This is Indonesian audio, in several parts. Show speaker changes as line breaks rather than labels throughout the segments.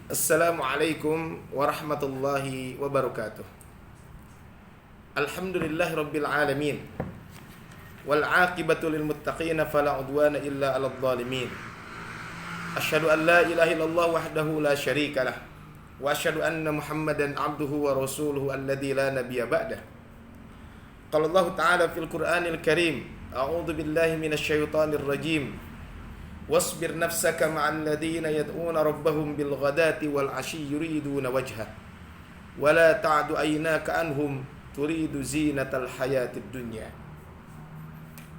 Assalamualaikum warahmatullahi wabarakatuh. Alhamdulillahi rabbil alamin. Wal aqibatu lil muttaqin fala udwana illa 'alal zalimin. Asyhadu an la ilaha illallah wahdahu la syarika lah. Wa asyhadu anna Muhammadan 'abduhu wa rasuluhu alladzi la nabiyya ba'dah. Qala Allah Ta'ala fil Qur'anil Karim, a'udzu billahi minasy syaithanir rajim. Wasbir nafsaka ma'al ladzina yad'una rabbahum bil ghadati wal 'ashyi yuriduna wajha wa la ta'du 'aynaka anhum turidu zinatal hayatid dunya.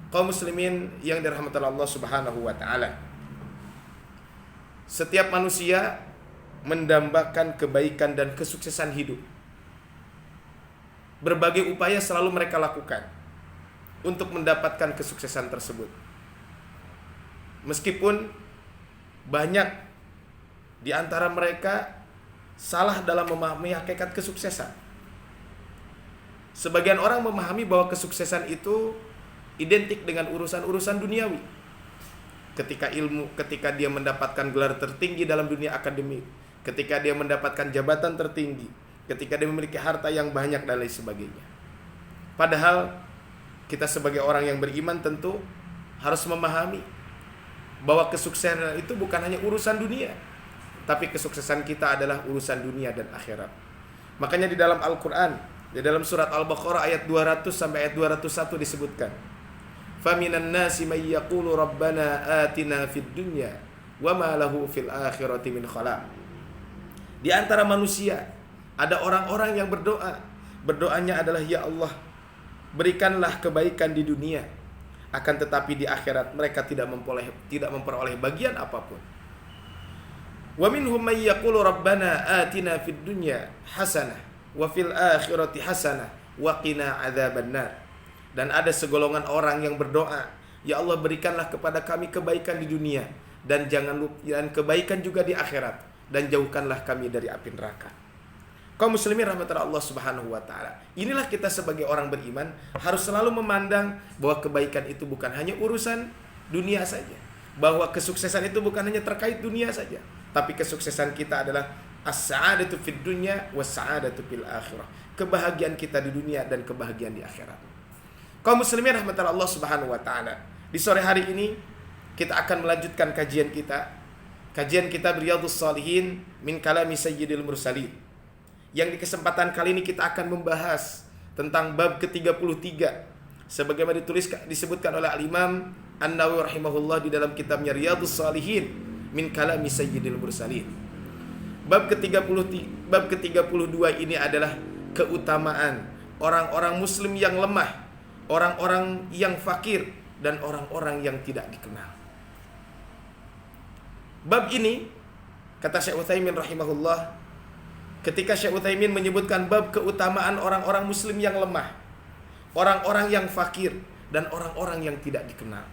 Kaum muslimin yang dirahmati Allah Subhanahu wa taala. Setiap manusia mendambakan kebaikan dan kesuksesan hidup. Berbagai upaya selalu mereka lakukan untuk mendapatkan kesuksesan tersebut. Meskipun banyak di antara mereka salah dalam memahami hakikat kesuksesan. Sebagian orang memahami bahwa kesuksesan itu identik dengan urusan-urusan duniawi. Ketika dia mendapatkan gelar tertinggi dalam dunia akademik, ketika dia mendapatkan jabatan tertinggi, ketika dia memiliki harta yang banyak dan lain sebagainya. Padahal kita sebagai orang yang beriman tentu harus memahami bahwa kesuksesan itu bukan hanya urusan dunia, tapi kesuksesan kita adalah urusan dunia dan akhirat. Makanya di dalam Al-Quran, di dalam surat Al-Baqarah ayat 200 sampai ayat 201 disebutkan, "Faminan nasi may yaqulu rabbana atina fid dunya wa ma lahu fil akhirati min khalaq." Di antara manusia ada orang-orang yang berdoa. Berdoanya adalah, "Ya Allah, berikanlah kebaikan di dunia, akan tetapi di akhirat mereka tidak memperoleh bagian apapun." Wa minhum may yaqulu rabbana atina fid dunya hasanah wa fil akhirati hasanah wa qina adzabannar. Dan ada segolongan orang yang berdoa, "Ya Allah, berikanlah kepada kami kebaikan di dunia dan kebaikan juga di akhirat, dan jauhkanlah kami dari api neraka." Kaum muslimin rahmatullah Allah Subhanahu wa taala. Inilah kita sebagai orang beriman harus selalu memandang bahwa kebaikan itu bukan hanya urusan dunia saja. Bahwa kesuksesan itu bukan hanya terkait dunia saja, tapi kesuksesan kita adalah as-sa'adatu fid dunya was-sa'adatu fil akhirah. Kebahagiaan kita di dunia dan kebahagiaan di akhirat. Kaum muslimin rahmatullah Allah Subhanahu wa taala. Di sore hari ini kita akan melanjutkan kajian kita. Kajian kita Riyadhus Shalihin min kalami Sayyidil Mursalin. Yang di kesempatan kali ini kita akan membahas tentang bab ke-33 sebagaimana disebutkan oleh Al-Imam An-Nawawi rahimahullah di dalam kitabnya Riyadhus Shalihin min kalami Sayyidil Mursalin. Bab ke-32 ini adalah keutamaan orang-orang muslim yang lemah, orang-orang yang fakir, dan orang-orang yang tidak dikenal. Bab ini, kata Syekh Utsaimin rahimahullah, ketika Syekh Utsaimin menyebutkan bab keutamaan orang-orang muslim yang lemah, orang-orang yang fakir, dan orang-orang yang tidak dikenal.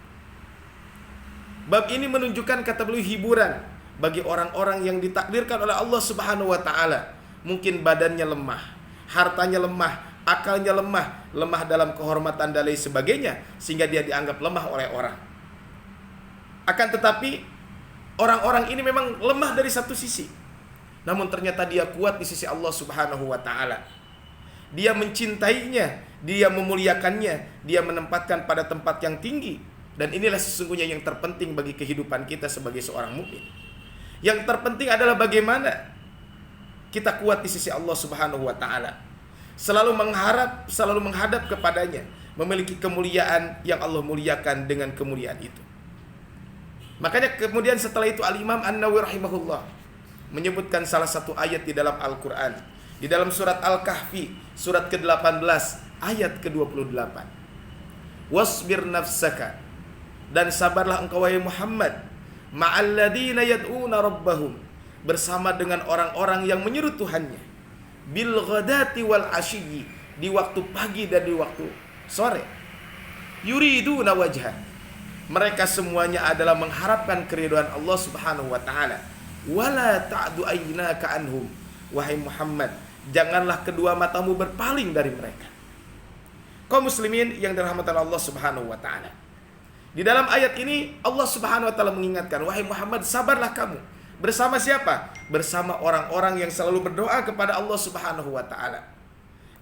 Bab ini menunjukkan, kata beliau, hiburan bagi orang-orang yang ditakdirkan oleh Allah Subhanahu wa taala. Mungkin badannya lemah, hartanya lemah, akalnya lemah, lemah dalam kehormatan dan lain sebagainya, sehingga dia dianggap lemah oleh orang. Akan tetapi orang-orang ini memang lemah dari satu sisi, namun ternyata dia kuat di sisi Allah Subhanahu wa taala. Dia mencintainya, dia memuliakannya, dia menempatkan pada tempat yang tinggi. Dan inilah sesungguhnya yang terpenting bagi kehidupan kita sebagai seorang mukmin. Yang terpenting adalah bagaimana kita kuat di sisi Allah Subhanahu wa taala. Selalu menghadap kepadanya, memiliki kemuliaan yang Allah muliakan dengan kemuliaan itu. Makanya kemudian setelah itu Al-Imam An-Nawawi rahimahullah menyebutkan salah satu ayat di dalam Al-Quran, di dalam surat Al-Kahfi, surat ke-18 ayat ke-28. "Wasbir nafsaka," dan sabarlah engkau wahai Muhammad, "ma'al ladzina yad'una rabbahum," bersama dengan orang-orang yang menyeru Tuhannya, "bil ghadati wal 'ashyi," di waktu pagi dan di waktu sore, "yuriduna wajha," mereka semuanya adalah mengharapkan keridhaan Allah Subhanahu wa taala. "Wala ta'du aynaka anhum," wahai Muhammad, janganlah kedua matamu berpaling dari mereka. Kaum muslimin yang dirahmati Allah Subhanahu wa taala. Di dalam ayat ini Allah Subhanahu wa taala mengingatkan, wahai Muhammad, sabarlah kamu Bersama siapa? Bersama orang-orang yang selalu berdoa kepada Allah Subhanahu wa taala.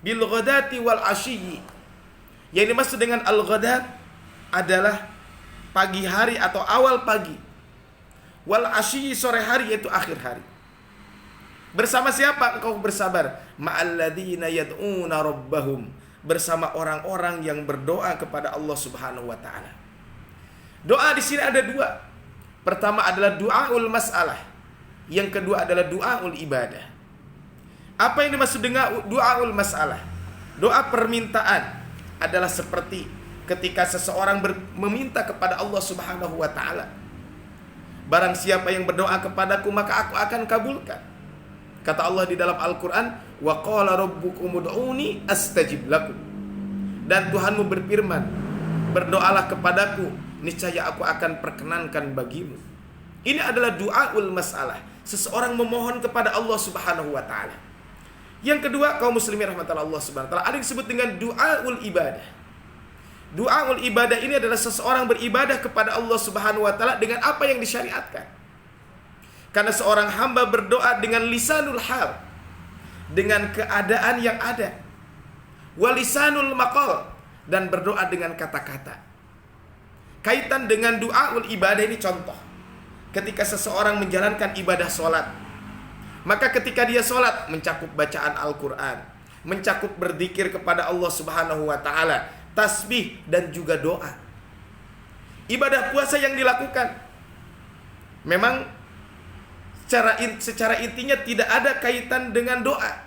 Bil ghadati wal ashyi. Yang dimaksud dengan al-ghadat adalah pagi hari atau awal pagi. Wal ashyi sore hari, yaitu akhir hari. Bersama siapa engkau bersabar? Ma'alladzina yad'una rabbahum. Bersama orang-orang yang berdoa kepada Allah Subhanahu wa taala. Doa di sini ada dua. Pertama adalah du'aul mas'alah. Yang kedua adalah du'aul ibadah. Apa yang dimaksud dengan du'aul mas'alah? Doa permintaan adalah seperti ketika seseorang meminta kepada Allah Subhanahu wa taala. Barang siapa yang berdoa kepadaku maka aku akan kabulkan. Kata Allah di dalam Al-Qur'an, wa qala rabbukum ud'uni astajib lakum. Dan Tuhanmu berfirman, berdoalah kepadaku, niscaya aku akan perkenankan bagimu. Ini adalah du'aul mas'alah. Seseorang memohon kepada Allah Subhanahu wa taala. Yang kedua, kaum muslimin rahmatullah Allah Subhanahu wa taala, ada yang disebut dengan du'aul ibadah. Du'aul ibadah ini adalah seseorang beribadah kepada Allah Subhanahu wa taala dengan apa yang disyariatkan. Karena seorang hamba berdoa dengan lisanul hal, dengan keadaan yang ada. Walisanul maqal, dan berdoa dengan kata-kata. Kaitan dengan du'aul ibadah ini contoh. Ketika seseorang menjalankan ibadah sholat, maka ketika dia sholat mencakup bacaan Al-Quran, mencakup berzikir kepada Allah Subhanahu wa ta'ala, tasbih dan juga doa. Ibadah puasa yang dilakukan memang secara intinya tidak ada kaitan dengan doa.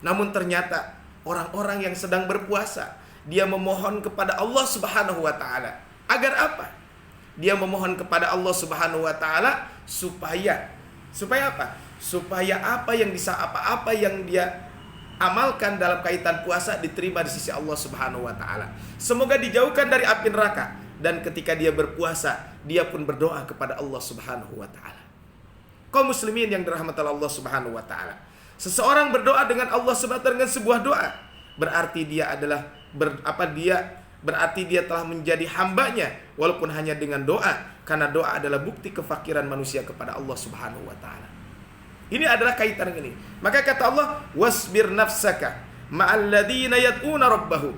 Namun ternyata orang-orang yang sedang berpuasa, dia memohon kepada Allah Subhanahu wa ta'ala. Agar apa? Dia memohon kepada Allah Subhanahu wa ta'ala supaya apa? Supaya apa yang dia amalkan dalam kaitan puasa diterima di sisi Allah Subhanahu wa ta'ala. Semoga dijauhkan dari api neraka. Dan ketika dia berpuasa, dia pun berdoa kepada Allah Subhanahu wa ta'ala. Kaum muslimin yang dirahmati Allah Subhanahu wa ta'ala, seseorang berdoa dengan Allah Subhanahu wa ta'ala dengan sebuah doa, berarti dia adalah berarti dia telah menjadi hambanya, walaupun hanya dengan doa, karena doa adalah bukti kefakiran manusia kepada Allah Subhanahu wa ta'ala. Ini adalah kaitan ini. Maka kata Allah, wasbir nafsaka ma'alladzina yad'una rabbahum.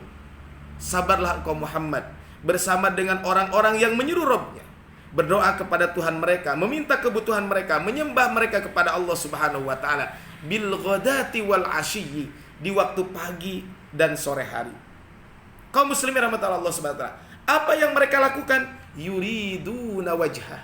Sabarlah engkau Muhammad bersama dengan orang-orang yang menyeru Rabbnya, berdoa kepada Tuhan mereka, meminta kebutuhan mereka, menyembah mereka kepada Allah Subhanahu wa ta'ala bil ghadati wal ashyi, di waktu pagi dan sore hari. Kaum muslimin rahmatullah Allah Subhanahu wa ta'ala, apa yang mereka lakukan? Yuriduna wajhah.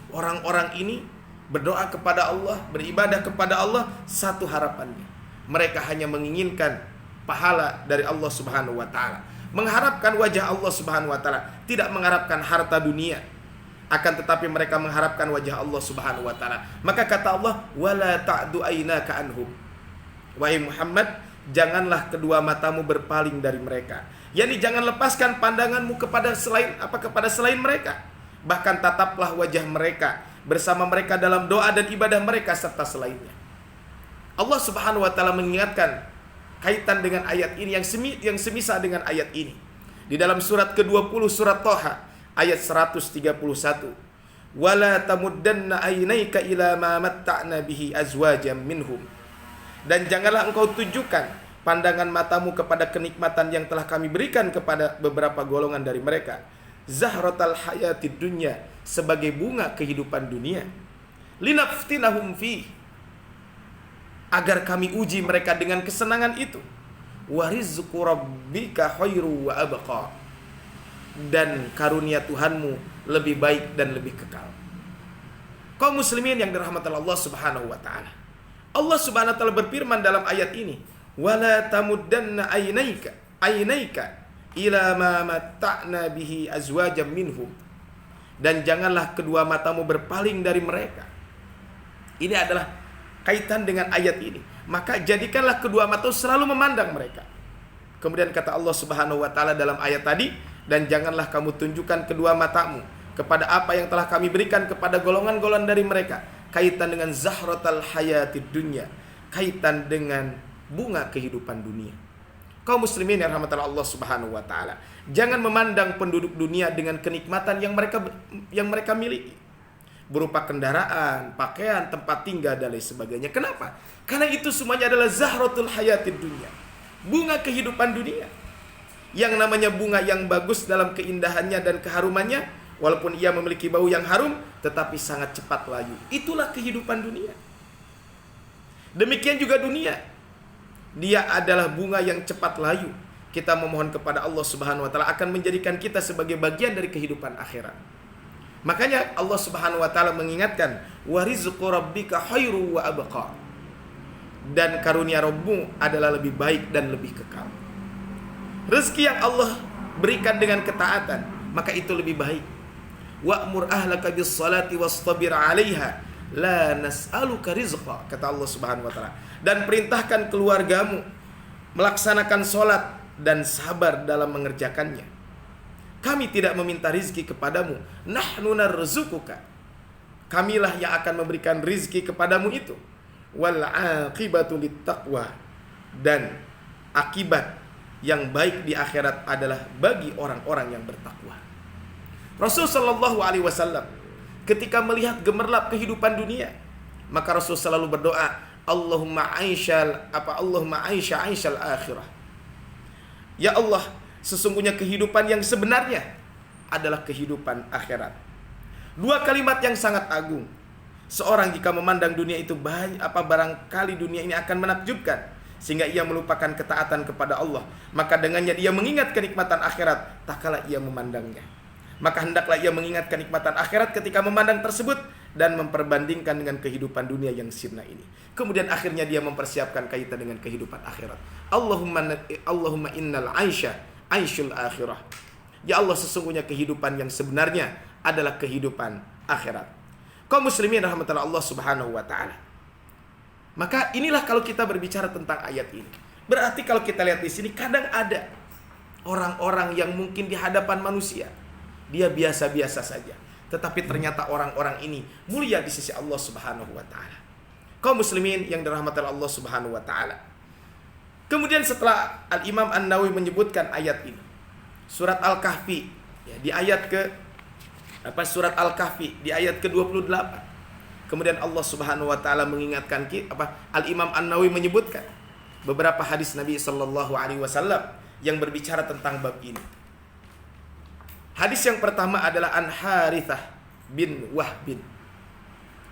Orang-orang ini berdoa kepada Allah, beribadah kepada Allah, satu harapannya, mereka hanya menginginkan pahala dari Allah Subhanahu wa ta'ala, mengharapkan wajah Allah Subhanahu wa ta'ala, tidak mengharapkan harta dunia, akan tetapi mereka mengharapkan wajah Allah Subhanahu wa ta'ala. Maka kata Allah, wala ta'du aynaka anhum. Wahai Muhammad, janganlah kedua matamu berpaling dari mereka. Yani jangan lepaskan pandanganmu kepada selain mereka. Bahkan tataplah wajah mereka, bersama mereka dalam doa dan ibadah mereka serta selainnya. Allah Subhanahu wa ta'ala mengingatkan kaitan dengan ayat ini yang semisal dengan ayat ini. Di dalam surat ke-20 surat Thaha ayat 131. Wala tamuddanna aynaika ila ma matta'na bihi azwajan minhum. Dan janganlah engkau tujukan pandangan matamu kepada kenikmatan yang telah kami berikan kepada beberapa golongan dari mereka. Zahratal hayatid dunya, sebagai bunga kehidupan dunia. Linaftinahum fi, agar kami uji mereka dengan kesenangan itu. Warizqu rabbika khairu wa abqa, dan karunia Tuhanmu lebih baik dan lebih kekal. Kaum muslimin yang dirahmati Allah Subhanahu wa ta'ala, Allah Subhanahu wa ta'ala berfirman dalam ayat ini, wala tamuddanna aynaika ila ma matta'na bihi azwajan minhum. Dan janganlah kedua matamu berpaling dari mereka. Ini adalah kaitan dengan ayat ini. Maka jadikanlah kedua matamu selalu memandang mereka. Kemudian kata Allah Subhanahu wa ta'ala dalam ayat tadi, dan janganlah kamu tunjukkan kedua matamu kepada apa yang telah kami berikan kepada golongan-golongan dari mereka. Kaitan dengan zahratal hayatid dunya, kaitan dengan bunga kehidupan dunia. Kaum muslimin yang rahmatullah Allah Subhanahu wa ta'ala, jangan memandang penduduk dunia dengan kenikmatan yang mereka miliki. berupa kendaraan, pakaian, tempat tinggal, dan lain sebagainya. Kenapa? Karena itu semuanya adalah zahratul hayatid dunya, bunga kehidupan dunia. Yang namanya bunga yang bagus dalam keindahannya dan keharumannya, walaupun ia memiliki bau yang harum, tetapi sangat cepat layu. Itulah kehidupan dunia. Demikian juga dunia, dia adalah bunga yang cepat layu. Kita memohon kepada Allah Subhanahu wa taala akan menjadikan kita sebagai bagian dari kehidupan akhirat. Makanya Allah Subhanahu wa taala mengingatkan, wa rizqu rabbika khairu wa abqa. Dan karunia Rabbmu adalah lebih baik dan lebih kekal. Rezeki yang Allah berikan dengan ketaatan, maka itu lebih baik. Wa'mur ahlaka bis salati wastabir 'alaiha la nas'aluka rizqa, kata Allah Subhanahu wa taala. Dan perintahkan keluargamu melaksanakan salat dan sabar dalam mengerjakannya. Kami tidak meminta rizki kepadamu, nahnu narzuquka. Kamilah yang akan memberikan rizki kepadamu itu. Wal aqibatu littaqwa. Dan akibat yang baik di akhirat adalah bagi orang-orang yang bertakwa. Rasul sallallahu alaihi wasallam ketika melihat gemerlap kehidupan dunia, maka Rasul selalu berdoa, Allahumma aisyal akhirah. Ya Allah, sesungguhnya kehidupan yang sebenarnya adalah kehidupan akhirat. Dua kalimat yang sangat agung. Seorang jika memandang dunia itu barangkali dunia ini akan menakjubkan, sehingga ia melupakan ketaatan kepada Allah, maka dengannya dia mengingat kenikmatan akhirat, tak kala ia memandangnya. Maka hendaklah ia mengingat kenikmatan akhirat ketika memandang tersebut dan memperbandingkan dengan kehidupan dunia yang sirna ini. Kemudian akhirnya dia mempersiapkan kaitan dengan kehidupan akhirat. Allahumma innal aisyul akhirah. Ya Allah, sesungguhnya kehidupan yang sebenarnya adalah kehidupan akhirat. Kaum muslimin rahmatullah Allah Subhanahu wa taala. Maka inilah kalau kita berbicara tentang ayat ini. Berarti kalau kita lihat di sini, kadang ada orang-orang yang mungkin di hadapan manusia dia biasa-biasa saja, tetapi ternyata orang-orang ini mulia di sisi Allah Subhanahu wa taala. Kaum muslimin yang dirahmati Allah Subhanahu wa taala. Kemudian setelah Al-Imam An-Nawawi menyebutkan ayat ini, surat Al-Kahfi, ya, di ayat surat Al-Kahfi di ayat ke-28. Kemudian Allah Subhanahu wa taala mengingatkan Al-Imam An-Nawawi menyebutkan beberapa hadis Nabi sallallahu alaihi wasallam yang berbicara tentang bab ini. Hadis yang pertama adalah An Harithah bin Wahb,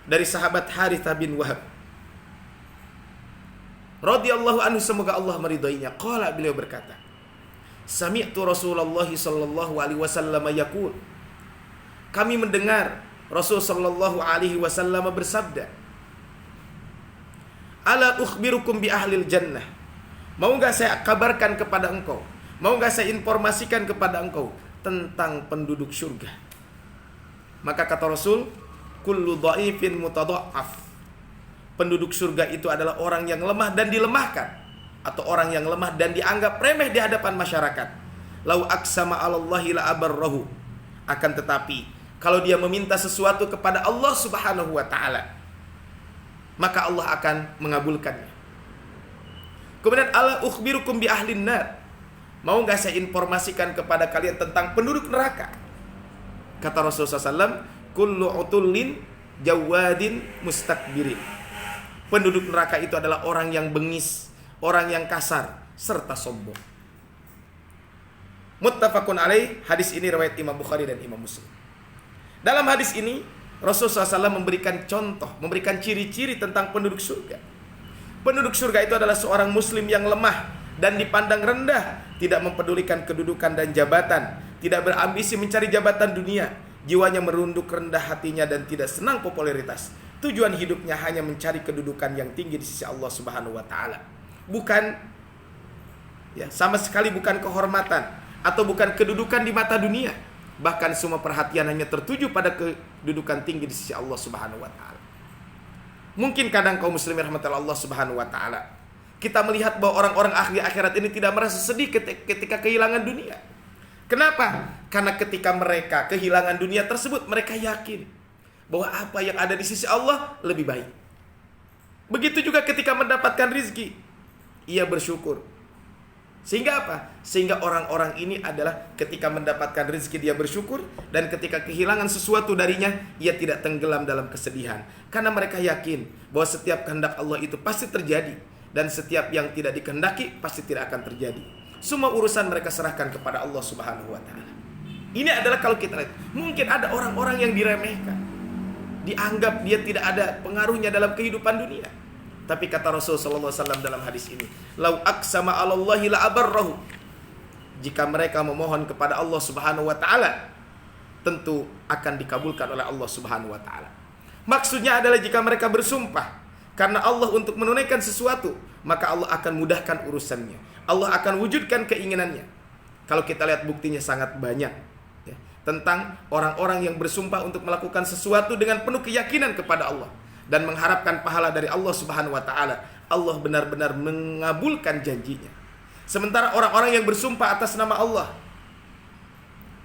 dari sahabat Harithah bin Wahb radhiyallahu anhu, semoga Allah meridainya. Qala, beliau berkata, sami'tu Rasulullah sallallahu alaihi wasallam yaqul, kami mendengar Rasul sallallahu alaihi wasallam bersabda, ala ukhbirukum bi ahlil jannah, mau enggak saya kabarkan kepada engkau, mau enggak saya informasikan kepada engkau tentang penduduk surga. Maka kata Rasul, kullu dhaifin mutadha'af, penduduk surga itu adalah orang yang lemah dan dilemahkan, atau orang yang lemah dan dianggap remeh di hadapan masyarakat. Lau aqsama 'alallahi la abarrahu, akan tetapi kalau dia meminta sesuatu kepada Allah Subhanahu wa taala, maka Allah akan mengabulkannya. Kemudian ala ukhbirukum bi ahlin nar, mau enggak saya informasikan kepada kalian tentang penduduk neraka? Kata Rasulullah SAW, kullu utullin jawadin mustakbirin, penduduk neraka itu adalah orang yang bengis, orang yang kasar, serta sombong. Muttafaqun alaih, hadis ini riwayat Imam Bukhari dan Imam Muslim. Dalam hadis ini Rasulullah SAW memberikan contoh, memberikan ciri-ciri tentang penduduk surga. Penduduk surga itu adalah seorang muslim yang lemah dan dipandang rendah, tidak mempedulikan kedudukan dan jabatan, tidak berambisi mencari jabatan dunia, jiwanya merunduk rendah hatinya dan tidak senang popularitas. Tujuan hidupnya hanya mencari kedudukan yang tinggi di sisi Allah Subhanahu wa taala. Bukan, ya, sama sekali bukan kehormatan atau bukan kedudukan di mata dunia. Bahkan semua perhatian hanya tertuju pada kedudukan tinggi di sisi Allah Subhanahu wa taala. Mungkin kadang kaum muslimin rahmatullah Allah Subhanahu wa taala, kita melihat bahwa orang-orang ahli akhirat ini tidak merasa sedih ketika kehilangan dunia. Kenapa? Karena ketika mereka kehilangan dunia tersebut, mereka yakin bahwa apa yang ada di sisi Allah lebih baik. Begitu juga ketika mendapatkan rizki, ia bersyukur. Sehingga apa? Sehingga orang-orang ini adalah ketika mendapatkan rezeki dia bersyukur, dan ketika kehilangan sesuatu darinya ia tidak tenggelam dalam kesedihan. Karena mereka yakin bahwa setiap kehendak Allah itu pasti terjadi, dan setiap yang tidak dikehendaki pasti tidak akan terjadi. Semua urusan mereka serahkan kepada Allah Subhanahu wa taala. Ini adalah kalau kita lihat, mungkin ada orang-orang yang diremehkan, dianggap dia tidak ada pengaruhnya dalam kehidupan dunia. Tapi kata Rasulullah SAW dalam hadis ini, "Lau aqsama 'alallahi la abarrahu." Jika mereka memohon kepada Allah Subhanahu wa taala, tentu akan dikabulkan oleh Allah Subhanahu wa taala. Maksudnya adalah jika mereka bersumpah karena Allah untuk menunaikan sesuatu, maka Allah akan mudahkan urusannya. Allah akan wujudkan keinginannya. Kalau kita lihat buktinya sangat banyak ya, tentang orang-orang yang bersumpah untuk melakukan sesuatu dengan penuh keyakinan kepada Allah dan mengharapkan pahala dari Allah Subhanahu wa taala. Allah benar-benar mengabulkan janjinya. Sementara orang-orang yang bersumpah atas nama Allah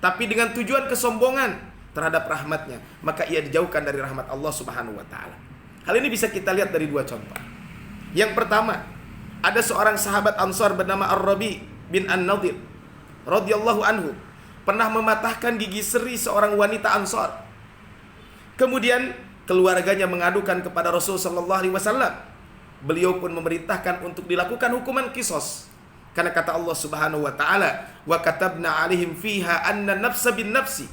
tapi dengan tujuan kesombongan terhadap rahmatnya, maka ia dijauhkan dari rahmat Allah Subhanahu wa taala. Hal ini bisa kita lihat dari dua contoh. Yang pertama, ada seorang sahabat Ansar bernama Ar-Rabi bin An-Nadir radhiyallahu anhu pernah mematahkan gigi seri seorang wanita Ansar. Kemudian keluarganya mengadukan kepada Rasul sallallahu alaihi wasallam. Beliau pun memerintahkan untuk dilakukan hukuman qisas. Karena kata Allah Subhanahu wa taala, "Wa katabna 'alaihim fiha anna nafsa bin nafsi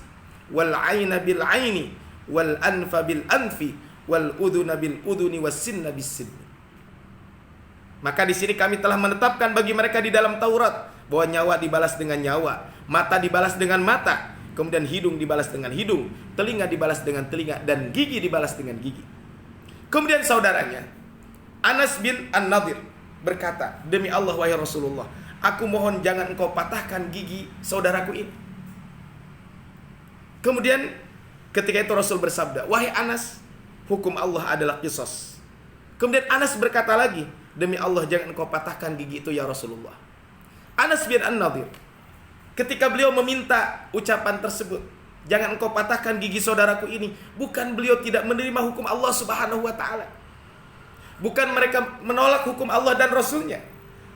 wal 'aina bil 'aini wal anfa bil anfi wal udhuna bil udhuni was sinna bis sinni." Maka di sini kami telah menetapkan bagi mereka di dalam Taurat bahwa nyawa dibalas dengan nyawa, mata dibalas dengan mata, kemudian hidung dibalas dengan hidung, telinga dibalas dengan telinga, dan gigi dibalas dengan gigi. Kemudian saudaranya Anas bin An-Nadir berkata, "Demi Allah wahai Rasulullah, aku mohon jangan engkau patahkan gigi saudaraku ini." Kemudian ketika itu Rasul bersabda, "Wahai Anas, hukum Allah adalah qisas." Kemudian Anas berkata lagi, "Demi Allah jangan engkau patahkan gigi itu ya Rasulullah." Anas bin An-Nadir ketika beliau meminta ucapan tersebut, "Jangan engkau patahkan gigi saudaraku ini," bukan beliau tidak menerima hukum Allah Subhanahu wa taala, bukan mereka menolak hukum Allah dan Rasulnya,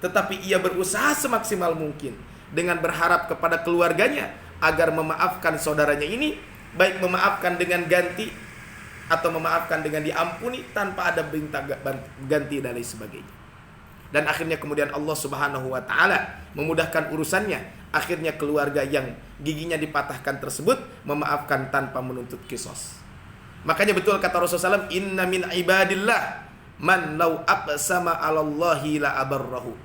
tetapi ia berusaha semaksimal mungkin dengan berharap kepada keluarganya agar memaafkan saudaranya ini, baik memaafkan dengan ganti atau memaafkan dengan diampuni tanpa ada minta ganti dan lain sebagainya. Dan akhirnya kemudian Allah Subhanahu wa taala memudahkan urusannya. Akhirnya keluarga yang giginya dipatahkan tersebut memaafkan tanpa menuntut qisas. Makanya betul kata Rasulullah SAW, "Inna min ibadillah man law aqsama 'alallahi la abarrahu."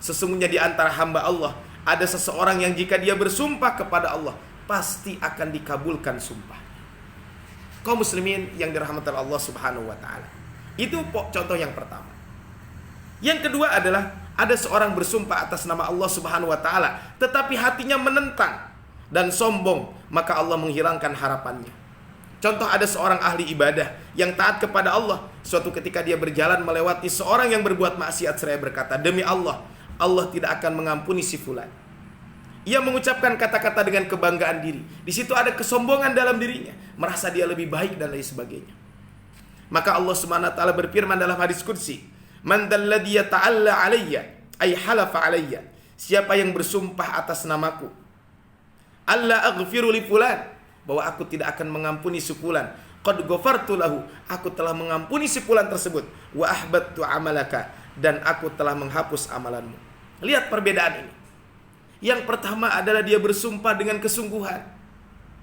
Sesungguhnya di antara hamba Allah ada seseorang yang jika dia bersumpah kepada Allah pasti akan dikabulkan sumpah. Kaum muslimin yang dirahmati Allah Subhanahu wa taala. Itu contoh yang pertama. Yang kedua adalah ada seorang bersumpah atas nama Allah Subhanahu wa taala tetapi hatinya menentang dan sombong, maka Allah menghilangkan harapannya. Contoh, ada seorang ahli ibadah yang taat kepada Allah. Suatu ketika dia berjalan melewati seorang yang berbuat maksiat seraya berkata, "Demi Allah, Allah tidak akan mengampuni si fulan." Ia mengucapkan kata-kata dengan kebanggaan diri. Di situ ada kesombongan dalam dirinya, merasa dia lebih baik dan lain sebagainya. Maka Allah Subhanahu wa taala berfirman dalam hadis qudsi, "Man dalladhi yata'alla 'alayya ay halafa 'alayya." Siapa yang bersumpah atas namaku, "Alla aghfiru li fulan," bahwa aku tidak akan mengampuni si fulan, "Qad ghafartu lahu," aku telah mengampuni si fulan tersebut, "Wa ahbattu 'amalaka," dan aku telah menghapus amalanmu. Lihat perbedaan ini. Yang pertama adalah dia bersumpah dengan kesungguhan,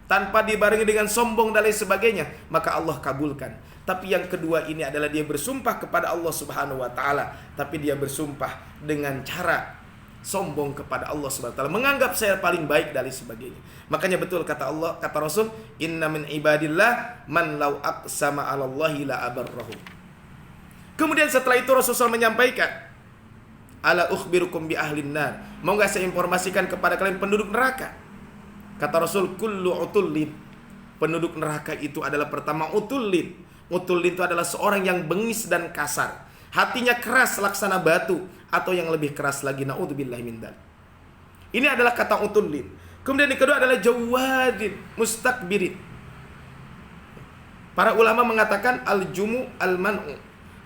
tanpa dibarengi dengan sombong dan lain sebagainya, maka Allah kabulkan. Tapi yang kedua ini adalah dia bersumpah kepada Allah Subhanahu wa taala, tapi dia bersumpah dengan cara sombong kepada Allah Subhanahu wa taala, menganggap saya paling baik dan lain sebagainya. Makanya betul kata Allah, kata Rasul, "Inna min ibadillah man law aqsama 'alallahi la abarrahu." Kemudian setelah itu Rasulullah menyampaikan, "Ala ukhbirukum bi ahlin nar." Mau enggak saya informasikan kepada kalian penduduk neraka? Kata Rasul, "Kullu utullin." Penduduk neraka itu adalah pertama utullin. Utullin itu adalah seorang yang bengis dan kasar, hatinya keras laksana batu, atau yang lebih keras lagi, naudzubillahi min dzalik. Ini adalah kata utullin. Kemudian yang kedua adalah jawadin, mustakbirin. Para ulama mengatakan al-jumu al-man'u,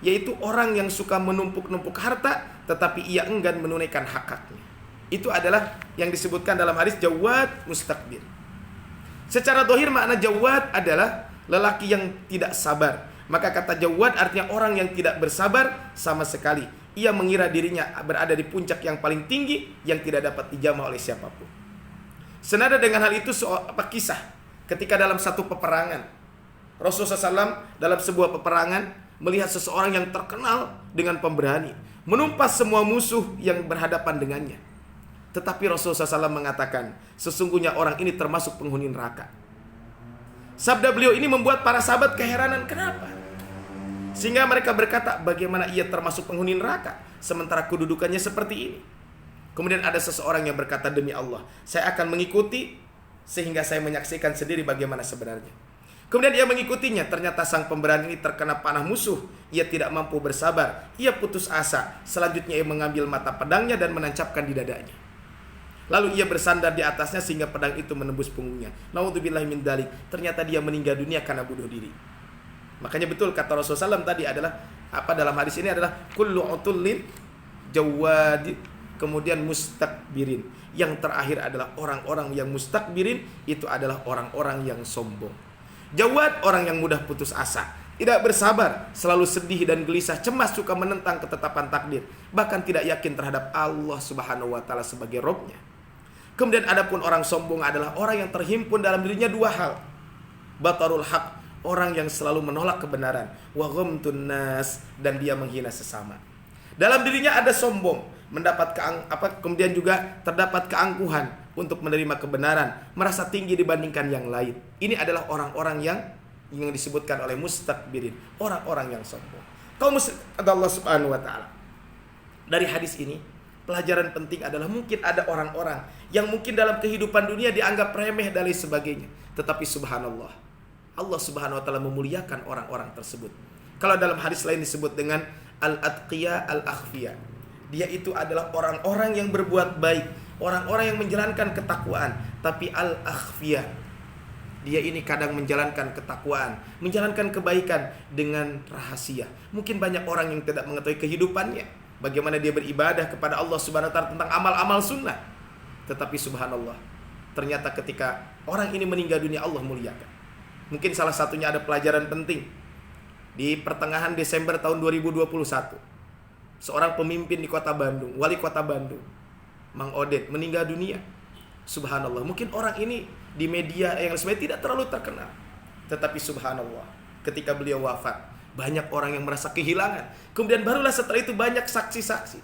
yaitu orang yang suka menumpuk-numpuk harta tetapi ia enggan menunaikan hak-haknya. Itu adalah yang disebutkan dalam hadis jawad mustakbir. Secara dohir makna jawad adalah lelaki yang tidak sabar. Maka kata jawad artinya orang yang tidak bersabar sama sekali. Ia mengira dirinya berada di puncak yang paling tinggi yang tidak dapat dijamah oleh siapapun. Senada dengan hal itu kisah ketika dalam satu peperangan, Rasulullah SAW dalam sebuah peperangan melihat seseorang yang terkenal dengan pemberani, menumpas semua musuh yang berhadapan dengannya. Tetapi Rasulullah SAW mengatakan, sesungguhnya orang ini termasuk penghuni neraka. Sabda beliau ini membuat para sahabat keheranan, kenapa? Sehingga mereka berkata, bagaimana ia termasuk penghuni neraka sementara kedudukannya seperti ini? Kemudian ada seseorang yang berkata, demi Allah, saya akan mengikuti sehingga saya menyaksikan sendiri bagaimana sebenarnya. Kemudian ia mengikutinya. Ternyata sang pemberani ini terkena panah musuh. Ia tidak mampu bersabar. Ia putus asa. Selanjutnya ia mengambil mata pedangnya dan menancapkan di dadanya. Lalu ia bersandar di atasnya sehingga pedang itu menembus punggungnya. Naudzubillahi min dzalik. Ternyata dia meninggal dunia karena bunuh diri. Makanya betul kata Rasulullah SAW tadi adalah dalam hadis ini adalah kullu utullin jawadi, kemudian mustakbirin. Yang terakhir adalah orang-orang yang mustakbirin, itu adalah orang-orang yang sombong. Jawad orang yang mudah putus asa, tidak bersabar, selalu sedih dan gelisah, cemas, suka menentang ketetapan takdir, bahkan tidak yakin terhadap Allah Subhanahu wa taala sebagai Rabb-Nya. Kemudian adapun orang sombong adalah orang yang terhimpun dalam dirinya dua hal. Batarul haq, orang yang selalu menolak kebenaran, wa ghamtun nas, dan dia menghina sesama. Dalam dirinya ada sombong, kemudian juga terdapat keangkuhan untuk menerima kebenaran, merasa tinggi dibandingkan yang lain. Ini adalah orang-orang yang disebutkan oleh mustakbirin, orang-orang yang sombong. Kaum muslim Allah Subhanahu wa taala. Dari hadis ini, pelajaran penting adalah mungkin ada orang-orang yang mungkin dalam kehidupan dunia dianggap remeh dan lain sebagainya, tetapi subhanallah, Allah Subhanahu wa taala memuliakan orang-orang tersebut. Kalau dalam hadis lain disebut dengan al-atqiya al-akhfiya. Dia itu adalah orang-orang yang berbuat baik, orang-orang yang menjalankan ketakwaan, tapi al-akhfiya. Dia ini kadang menjalankan ketakwaan, menjalankan kebaikan dengan rahasia. Mungkin banyak orang yang tidak mengetahui kehidupannya, bagaimana dia beribadah kepada Allah Subhanahu wa taala tentang amal-amal sunnah. Tetapi subhanallah, ternyata ketika orang ini meninggal dunia, Allah muliakan. Mungkin salah satunya ada pelajaran penting. Di pertengahan Desember tahun 2021, seorang pemimpin di kota Bandung, wali kota Bandung, Mang Odet, meninggal dunia. Subhanallah, mungkin orang ini di media yang sebenarnya tidak terlalu terkenal, tetapi subhanallah, ketika beliau wafat, banyak orang yang merasa kehilangan. Kemudian barulah setelah itu banyak saksi-saksi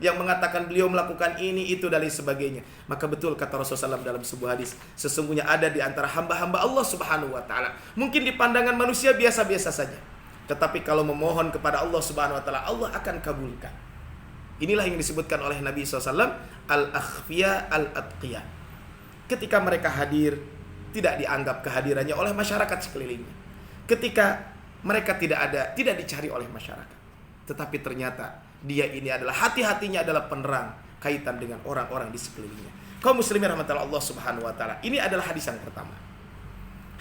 yang mengatakan beliau melakukan ini, itu, dan lain sebagainya. Maka betul kata Rasulullah SAW dalam sebuah hadis, sesungguhnya ada di antara hamba-hamba Allah Subhanahu wa taala, mungkin di pandangan manusia biasa-biasa saja, tetapi kalau memohon kepada Allah Subhanahu wa taala, Allah akan kabulkan. Inilah yang disebutkan oleh Nabi SAW, al-akhfiya al-atqiya. Ketika mereka hadir, tidak dianggap kehadirannya oleh masyarakat sekelilingnya. Ketika mereka tidak ada, tidak dicari oleh masyarakat. Tetapi ternyata dia ini adalah, hati-hatinya adalah penerang kaitan dengan orang-orang di sekelilingnya. Kaum muslimin rahmatullah Allah Subhanahu wa taala. Ini adalah hadis yang pertama.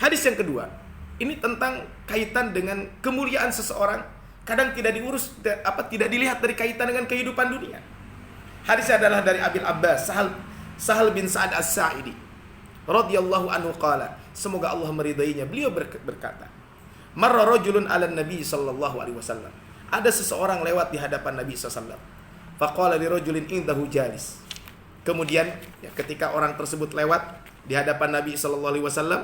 Hadis yang kedua, ini tentang kaitan dengan kemuliaan seseorang. Kadang tidak tidak dilihat dari kaitan dengan kehidupan dunia. Hadisnya adalah dari Abil Abbas Sahal bin Sa'ad As-Sa'idi radhiyallahu anhu qala, semoga Allah meridainya, beliau berkata, marra rajulun 'ala Nabi sallallahu alaihi wasallam. Ada seseorang lewat di hadapan Nabi sallallahu alaihi wasallam. Faqala li rajulin indahu jalis. Kemudian ketika orang tersebut lewat di hadapan Nabi sallallahu alaihi wasallam,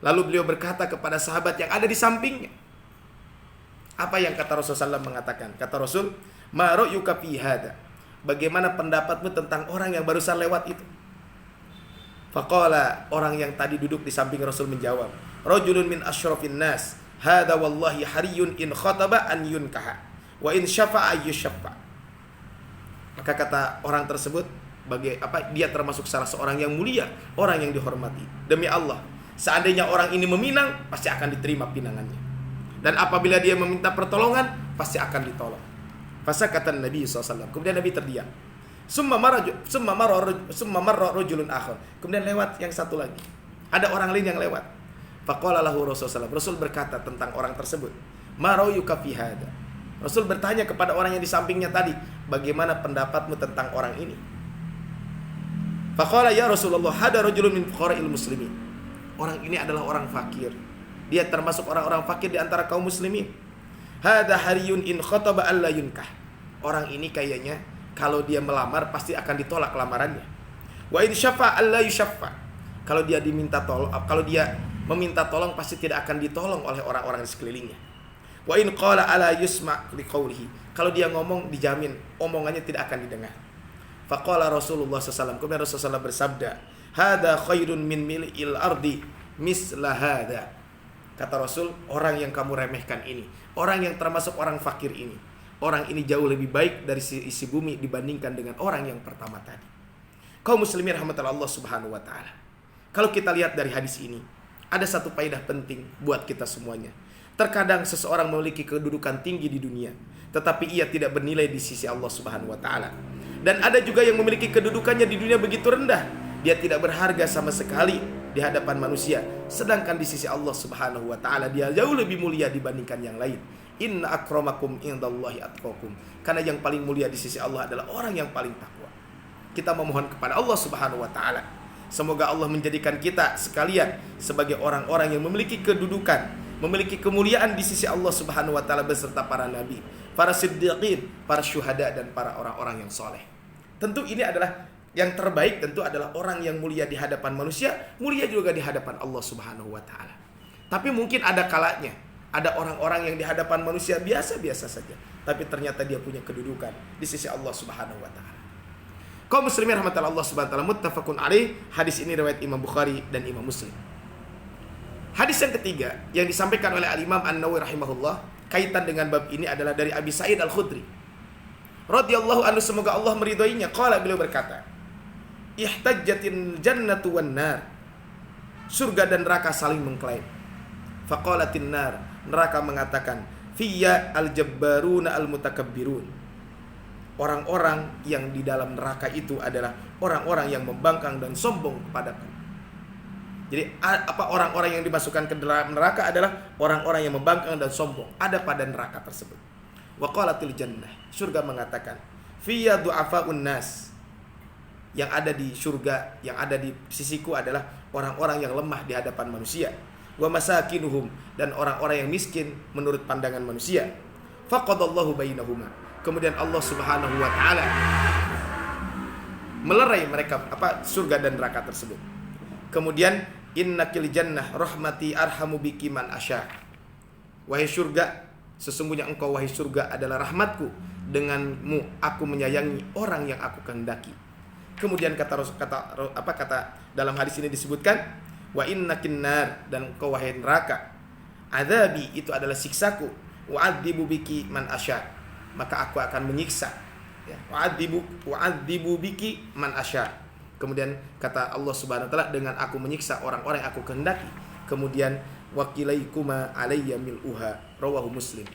lalu beliau berkata kepada sahabat yang ada di sampingnya. Apa yang kata Rasulullah SAW mengatakan? Kata Rasul, ma ra'yuka fi hada? Bagaimana pendapatmu tentang orang yang barusan lewat itu? Faqala, orang yang tadi duduk di samping Rasul menjawab, rajulun min asyrafin nas, hada wallahi hariyun in khataba an yunkaha, wa in syafa'a yusyaffa. Maka kata orang tersebut, dia termasuk salah seorang yang mulia, orang yang dihormati. Demi Allah, seandainya orang ini meminang, pasti akan diterima pinangannya. Dan apabila dia meminta pertolongan, pasti akan ditolong. Fasa kata Nabi SAW. Kemudian Nabi terdiam. Summa marra rajulun akhar. Kemudian lewat yang satu lagi. Ada orang lain yang lewat. Faqala lahu Rasulullah. Rasul berkata tentang orang tersebut, ma ra'yuka fi hada? Rasul bertanya kepada orang yang di sampingnya tadi, bagaimana pendapatmu tentang orang ini? Faqala ya Rasulullah, hada rajulun min fuqara'il muslimin. Orang ini adalah orang fakir. Dia termasuk orang-orang fakir di antara kaum muslimin. Hada hariyun in khataba alla yunkah. Orang ini kayaknya kalau dia melamar pasti akan ditolak lamarannya. Wa in syafa alla yusyaffa. Kalau dia meminta tolong pasti tidak akan ditolong oleh orang-orang di sekelilingnya. Wa in qala ala yusma liqaulihi. Kalau dia ngomong dijamin omongannya tidak akan didengar. Faqala Rasulullah SAW. Kemudian Rasulullah SAW bersabda, hada khairun min mil'il ardi misla hada. Kata Rasul, orang yang kamu remehkan ini, orang yang termasuk orang fakir ini, orang ini jauh lebih baik dari isi bumi dibandingkan dengan orang yang pertama tadi. Kaum muslimin rahmatullah Allah subhanahu wa ta'ala. Kalau kita lihat dari hadis ini, ada satu faedah penting buat kita semuanya. Terkadang seseorang memiliki kedudukan tinggi di dunia, tetapi ia tidak bernilai di sisi Allah subhanahu wa ta'ala. Dan ada juga yang memiliki kedudukannya di dunia begitu rendah, dia tidak berharga sama sekali di hadapan manusia, sedangkan di sisi Allah subhanahu wa ta'ala dia jauh lebih mulia dibandingkan yang lain. Inna akramakum indallahi atqakum. Karena yang paling mulia di sisi Allah adalah orang yang paling takwa. Kita memohon kepada Allah subhanahu wa ta'ala, semoga Allah menjadikan kita sekalian sebagai orang-orang yang memiliki kedudukan, memiliki kemuliaan di sisi Allah subhanahu wa ta'ala beserta para nabi, para siddiqin, para syuhada, dan para orang-orang yang soleh. Tentu ini adalah yang terbaik, tentu adalah orang yang mulia di hadapan manusia, mulia juga di hadapan Allah subhanahu wa ta'ala. Tapi mungkin ada kalanya, ada orang-orang yang di hadapan manusia biasa-biasa saja, tapi ternyata dia punya kedudukan di sisi Allah subhanahu wa ta'ala. Kaum muslimin rahmatullah Allah subhanahu wa ta'ala, muttafaqun alaih. Hadis ini riwayat Imam Bukhari dan Imam Muslim. Hadis yang ketiga yang disampaikan oleh Al-Imam An-Nawawi rahimahullah kaitan dengan bab ini adalah dari Abi Sa'id Al-Khudri radhiyallahu anhu, semoga Allah meridhoinya. Qala, beliau berkata, ihtajjatil jannatu wan nar. Surga dan neraka saling mengklaim. Faqalatin nar, neraka mengatakan, fiyya al-jabbaruna al-mutakabbirun. Orang-orang yang di dalam neraka itu adalah orang-orang yang membangkang dan sombong kepadaku. Jadi apa orang-orang yang dimasukkan ke dalam neraka adalah orang-orang yang membangkang dan sombong ada pada neraka tersebut. Wa qalatil jannah, surga mengatakan, fiyya du'afaun nas. Yang ada di surga, yang ada di sisiku adalah orang-orang yang lemah di hadapan manusia. Wa masakinuhum, dan orang-orang yang miskin menurut pandangan manusia. Faqadallahu bainahuma. Kemudian Allah subhanahu wa ta'ala melerai mereka surga dan neraka tersebut. Kemudian innakil jannah rahmati arhamu biki man asya. Wahai surga, sesungguhnya engkau wahai surga adalah rahmatku, denganmu aku menyayangi orang yang aku kehendaki. Kemudian kata dalam hadis ini disebutkan, wa innakin nar, dan engkau wahai neraka, adzabi, itu adalah siksaku, wa adzibu biki man asya, maka aku akan menyiksa, ya, wa adzibu biki man asya. Kemudian kata Allah subhanahu wa ta'ala, dengan aku menyiksa orang-orang yang aku kehendaki. Kemudian wakilaikuma alayya mil'uha, rawahu Muslim.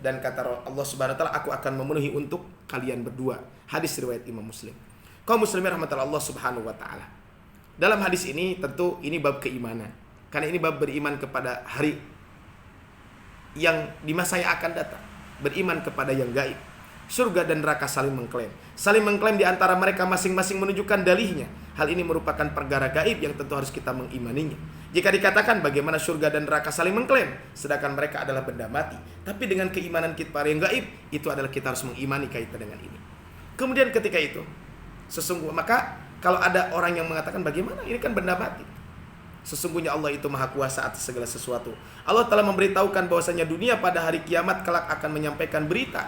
Dan kata Allah subhanahu wa ta'ala, aku akan memenuhi untuk kalian berdua. Hadis riwayat Imam Muslim. Kaum muslimin rahmatullah Allah subhanahu wa ta'ala. Dalam hadis ini tentu ini bab keimanan. Karena ini bab beriman kepada hari yang di masa yang akan datang. Beriman kepada yang gaib. Surga dan neraka saling mengklaim. Saling mengklaim di antara mereka masing-masing menunjukkan dalihnya. Hal ini merupakan perkara gaib yang tentu harus kita mengimaninya. Jika dikatakan bagaimana surga dan neraka saling mengklaim, sedangkan mereka adalah benda mati. Tapi dengan keimanan kita pada yang gaib, itu adalah kita harus mengimani kaitan dengan ini. Kemudian ketika itu, sesungguhnya maka kalau ada orang yang mengatakan bagaimana ini kan benda mati. Sesungguhnya Allah itu maha kuasa atas segala sesuatu. Allah telah memberitahukan bahwasanya dunia pada hari kiamat kelak akan menyampaikan berita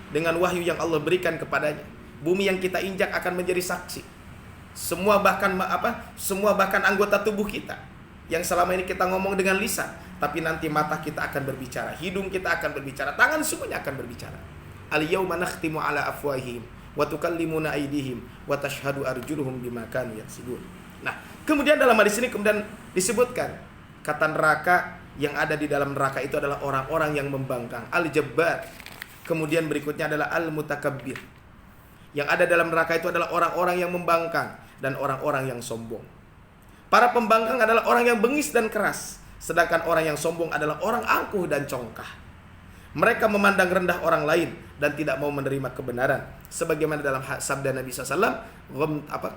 dengan wahyu yang Allah berikan kepadanya. Bumi yang kita injak akan menjadi saksi. Semua bahkan anggota tubuh kita yang selama ini kita ngomong dengan lisan, tapi nanti mata kita akan berbicara, hidung kita akan berbicara, tangan semuanya akan berbicara. Al-yauma nakhtimu ala afwahihim wa tukallimuna aydihim wa tashhadu arjuluhum bima kanu yaksibun. Nah, kemudian dalam hadis ini kemudian disebutkan kata neraka, yang ada di dalam neraka itu adalah orang-orang yang membangkang, al-jabbar. Kemudian berikutnya adalah al-mutakabbir. Yang ada dalam neraka itu adalah orang-orang yang membangkang dan orang-orang yang sombong. Para pembangkang adalah orang yang bengis dan keras, sedangkan orang yang sombong adalah orang angkuh dan congkah. Mereka memandang rendah orang lain dan tidak mau menerima kebenaran. Sebagaimana dalam sabda Nabi SAW,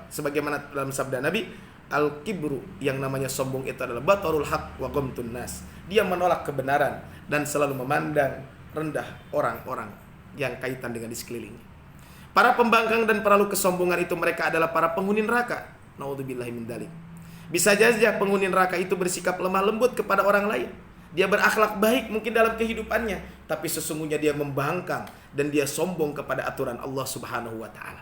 sebagaimana dalam sabda Nabi, al-kibru, yang namanya sombong itu adalah batarul haq wa ghamtun nas. Dia menolak kebenaran dan selalu memandang rendah orang-orang yang kaitan dengan di sekelilingnya. Para pembangkang dan peralu kesombongan itu mereka adalah para penghuni neraka. Naudzubillahi min dzalik. Bisa saja penghuni neraka itu bersikap lemah lembut kepada orang lain. Dia berakhlak baik mungkin dalam kehidupannya, tapi sesungguhnya dia membangkang dan dia sombong kepada aturan Allah Subhanahu wa taala.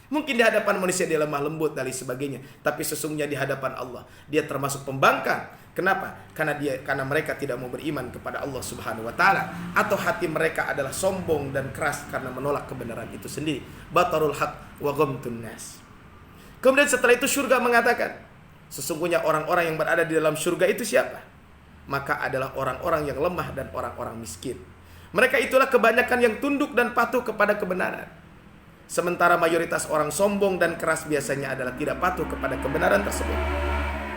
Mungkin di hadapan manusia dia lemah lembut dan sebagainya, tapi sesungguhnya di hadapan Allah dia termasuk pembangkang. Kenapa? Karena mereka tidak mau beriman kepada Allah Subhanahu wa taala, atau hati mereka adalah sombong dan keras karena menolak kebenaran itu sendiri. Batarul haq wa ghamtun nas. Kemudian setelah itu surga mengatakan, sesungguhnya orang-orang yang berada di dalam surga itu siapa? Maka adalah orang-orang yang lemah dan orang-orang miskin. Mereka itulah kebanyakan yang tunduk dan patuh kepada kebenaran. Sementara mayoritas orang sombong dan keras biasanya adalah tidak patuh kepada kebenaran tersebut.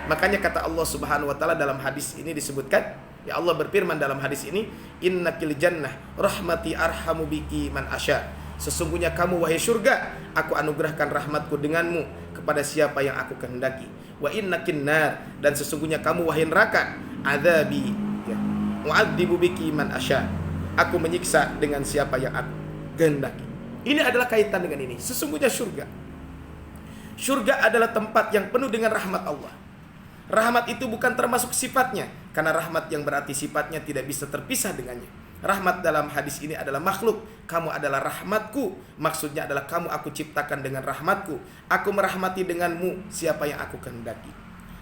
Makanya kata Allah Subhanahu wa taala dalam hadis ini disebutkan, ya Allah berfirman dalam hadis ini, innakil jannah rahmati arhamu biki man asya. Sesungguhnya kamu wahai surga, aku anugerahkan rahmatku denganmu kepada siapa yang aku kehendaki. Wa innakin nar, dan sesungguhnya kamu wahai neraka, adzabi, ya, mu'adzibu biki man asya. Aku menyiksa dengan siapa yang aku kehendaki. Ini adalah kaitan dengan ini. Sesungguhnya surga adalah tempat yang penuh dengan rahmat Allah. Rahmat itu bukan termasuk sifatnya, karena rahmat yang berarti sifatnya tidak bisa terpisah dengannya. Rahmat dalam hadis ini adalah makhluk. Kamu adalah rahmatku. Maksudnya adalah kamu aku ciptakan dengan rahmatku. Aku merahmati denganmu siapa yang aku kehendaki.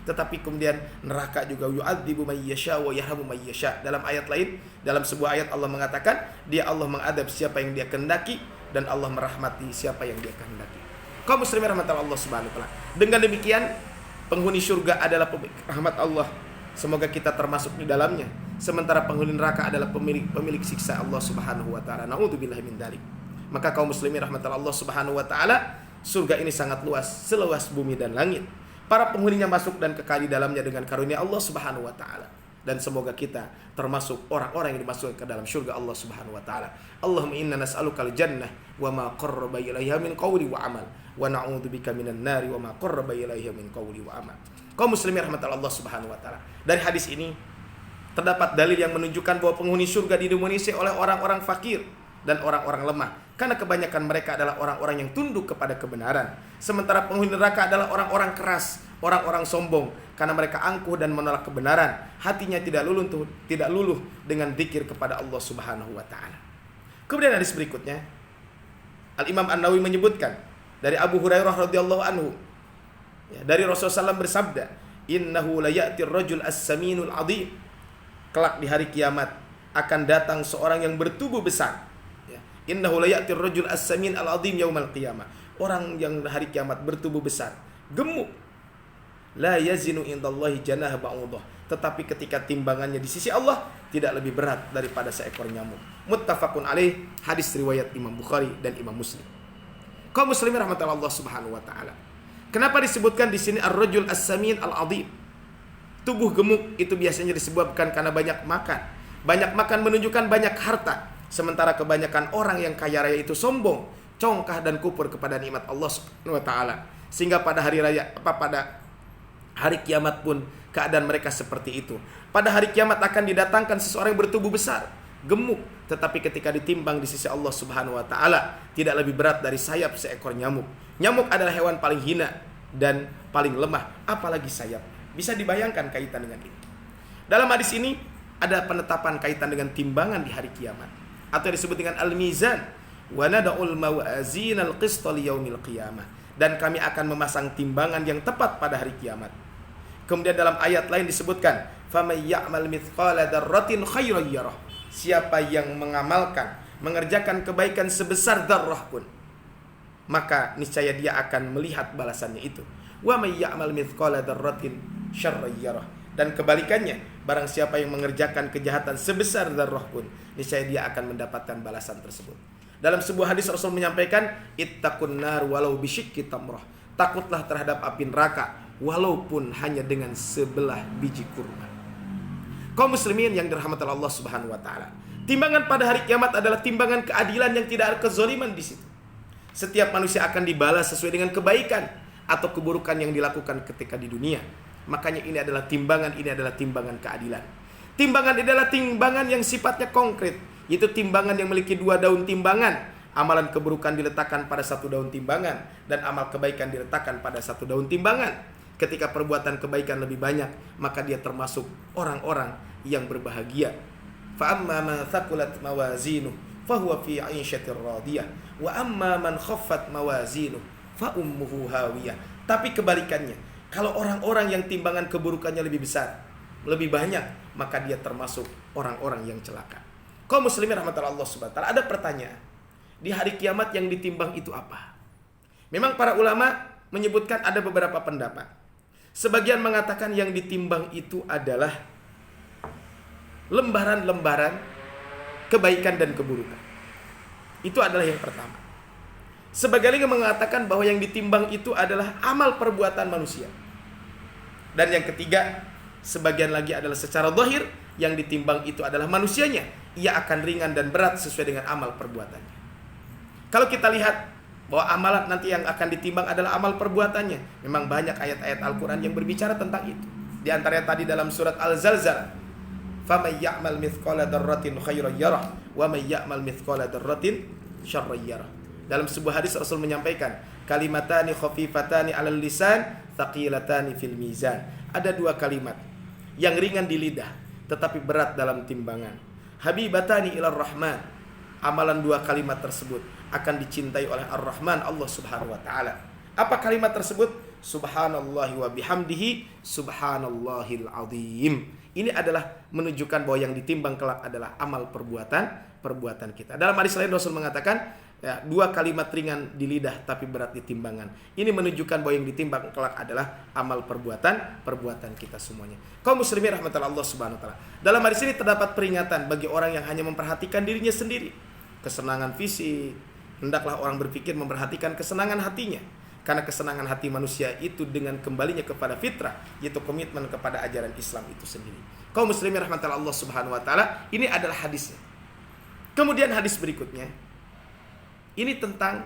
Tetapi kemudian neraka juga yu'adzibu may yasha wa yarhamu may yasha. Dalam ayat lain, dalam sebuah ayat Allah mengatakan, dia Allah mengadab siapa yang dia kehendaki dan Allah merahmati siapa yang dia kehendaki. Kaum muslimin rahmatullah Allah Subhanahu wa taala. Dengan demikian, penghuni surga adalah rahmat Allah. Semoga kita termasuk di dalamnya. Sementara penghuni neraka adalah pemilik siksa Allah Subhanahu wa taala. Naudzubillahi min dzalik. Maka kaum muslimin rahmatullah Allah Subhanahu wa taala, surga ini sangat luas, seluas bumi dan langit. Para penghuninya masuk dan kekal di dalamnya dengan karunia Allah Subhanahu wa taala. Dan semoga kita termasuk orang-orang yang dimasukkan ke dalam surga Allah Subhanahu wa taala. Allahumma inna nas'alukal jannah wa ma qarraba ilaiha min qawli wa amal, wa na'udzubika minan nari wa ma qarraba ilaiha min qawli wa amal. Kaum muslimin rahmatullah Allah Subhanahu wa taala. Dari hadis ini terdapat dalil yang menunjukkan bahwa penghuni surga di Indonesia oleh orang-orang fakir dan orang-orang lemah, karena kebanyakan mereka adalah orang-orang yang tunduk kepada kebenaran. Sementara penghuni neraka adalah orang-orang keras, orang-orang sombong, karena mereka angkuh dan menolak kebenaran. Hatinya tidak luluh dengan zikir kepada Allah Subhanahu wa taala. Kemudian hadis berikutnya, Al-Imam An-Nawawi menyebutkan dari Abu Hurairah radhiyallahu anhu, ya, dari Rasulullah SAW bersabda, innahu la ya'tir rajul as-saminul 'adhim. Kelak di hari kiamat akan datang seorang yang bertubuh besar. Ya. Innahu la ya'tir rajul as-samin al-'adhim yaumal qiyamah. Orang yang hari kiamat bertubuh besar, gemuk. La yazinu indallahi janaha ba'udah. Tetapi ketika timbangannya di sisi Allah tidak lebih berat daripada seekor nyamuk. Muttafaqun alaih, hadis riwayat Imam Bukhari dan Imam Muslim. Kaum muslimin rahmatullah Allah Subhanahu wa taala. Kenapa disebutkan di sini ar-rajul as-samin al-'adhim? Tubuh gemuk itu biasanya disebabkan karena banyak makan. Banyak makan menunjukkan banyak harta. Sementara kebanyakan orang yang kaya raya itu sombong, congkah dan kufur kepada nikmat Allah Subhanahu wa taala. Sehingga pada hari kiamat pun keadaan mereka seperti itu. Pada hari kiamat akan didatangkan seseorang yang bertubuh besar, gemuk, tetapi ketika ditimbang di sisi Allah Subhanahu wa taala tidak lebih berat dari sayap seekor nyamuk. Nyamuk adalah hewan paling hina dan paling lemah, apalagi sayap. Bisa dibayangkan kaitan dengan ini. Dalam hadis ini ada penetapan kaitan dengan timbangan di hari kiamat, atau disebut dengan al-mizan. Wa nada'ul mawazinal qista liyaumil qiyamah. Dan kami akan memasang timbangan yang tepat pada hari kiamat. Kemudian dalam ayat lain disebutkan, faman ya'mal mithqala dzarratin khairan yarah. Siapa yang mengerjakan kebaikan sebesar dzarrah pun, maka niscaya dia akan melihat balasannya itu. Wa may ya'mal mithqala dzarratin syarran yarah. Dan kebalikannya, barang siapa yang mengerjakan kejahatan sebesar dzarrah pun, niscaya dia akan mendapatkan balasan tersebut. Dalam sebuah hadis Rasul menyampaikan, ittaqun nar walau bisyikki tamrah. Takutlah terhadap api neraka walaupun hanya dengan sebelah biji kurma. Kaum muslimin yang dirahmati Allah Subhanahu wa taala. Timbangan pada hari kiamat adalah timbangan keadilan yang tidak ada kezaliman di situ. Setiap manusia akan dibalas sesuai dengan kebaikan atau keburukan yang dilakukan ketika di dunia. Makanya ini adalah timbangan keadilan. Timbangan adalah timbangan yang sifatnya konkret, yaitu timbangan yang memiliki 2 daun timbangan. Amalan keburukan diletakkan pada 1 daun timbangan dan amal kebaikan diletakkan pada 1 daun timbangan. Ketika perbuatan kebaikan lebih banyak, maka dia termasuk orang-orang yang berbahagia. Fa amma man thaqulat mawazinuhu fa huwa fi 'aisyatir radiyah wa amma man khaffat mawazinuhu fa ummuhu hawiyah. Tapi kebalikannya, kalau orang-orang yang timbangan keburukannya lebih besar, lebih banyak, maka dia termasuk orang-orang yang celaka. Kaum muslimin rahmatullah Allah Subhanahu wa taala, ada pertanyaan. Di hari kiamat yang ditimbang itu apa? Memang para ulama menyebutkan ada beberapa pendapat. Sebagian mengatakan yang ditimbang itu adalah lembaran-lembaran kebaikan dan keburukan. Itu adalah yang pertama. Sebagian lagi mengatakan bahwa yang ditimbang itu adalah amal perbuatan manusia. Dan yang ketiga, sebagian lagi adalah secara zahir, yang ditimbang itu adalah manusianya. Ia akan ringan dan berat sesuai dengan amal perbuatannya. Kalau kita lihat bahwa amalan nanti yang akan ditimbang adalah amal perbuatannya, memang banyak ayat-ayat Al-Quran yang berbicara tentang itu. Di antaranya tadi dalam surat Al-Zalzalah, فَمَنْ يَعْمَلْ مِثْقَالَ ذَرَّةٍ خَيْرًا يَرَهُ وَمَنْ يَعْمَلْ مِثْقَالَ ذَرَّةٍ شَرًّا يَرَهُ. Dalam sebuah hadis Rasul menyampaikan, kalimatani khafifatani 'alal lisan, thaqilatani fil mizan. Ada 2 kalimat yang ringan di lidah tetapi berat dalam timbangan. Habibatani ilar rahman. Amalan 2 kalimat tersebut akan dicintai oleh Ar-Rahman, Allah Subhanahu wa taala. Apa kalimat tersebut? Subhanallahi wa bihamdihi, subhanallahil azim. Ini adalah menunjukkan bahwa yang ditimbang kelak adalah amal perbuatan kita. Dalam hadis lain Rasul mengatakan, ya, 2 kalimat ringan di lidah tapi berat di timbangan. Ini menunjukkan bahwa yang ditimbang kelak adalah amal perbuatan kita semuanya. Kaum muslimin rahmatullah Allah Subhanahu wa taala. Dalam hadis ini terdapat peringatan bagi orang yang hanya memperhatikan dirinya sendiri. Kesenangan fisik, hendaklah orang berpikir memperhatikan kesenangan hatinya. Karena kesenangan hati manusia itu dengan kembalinya kepada fitrah, yaitu komitmen kepada ajaran Islam itu sendiri. Kaum muslimin rahmatullah Allah Subhanahu wa taala, ini adalah hadisnya. Kemudian hadis berikutnya, ini tentang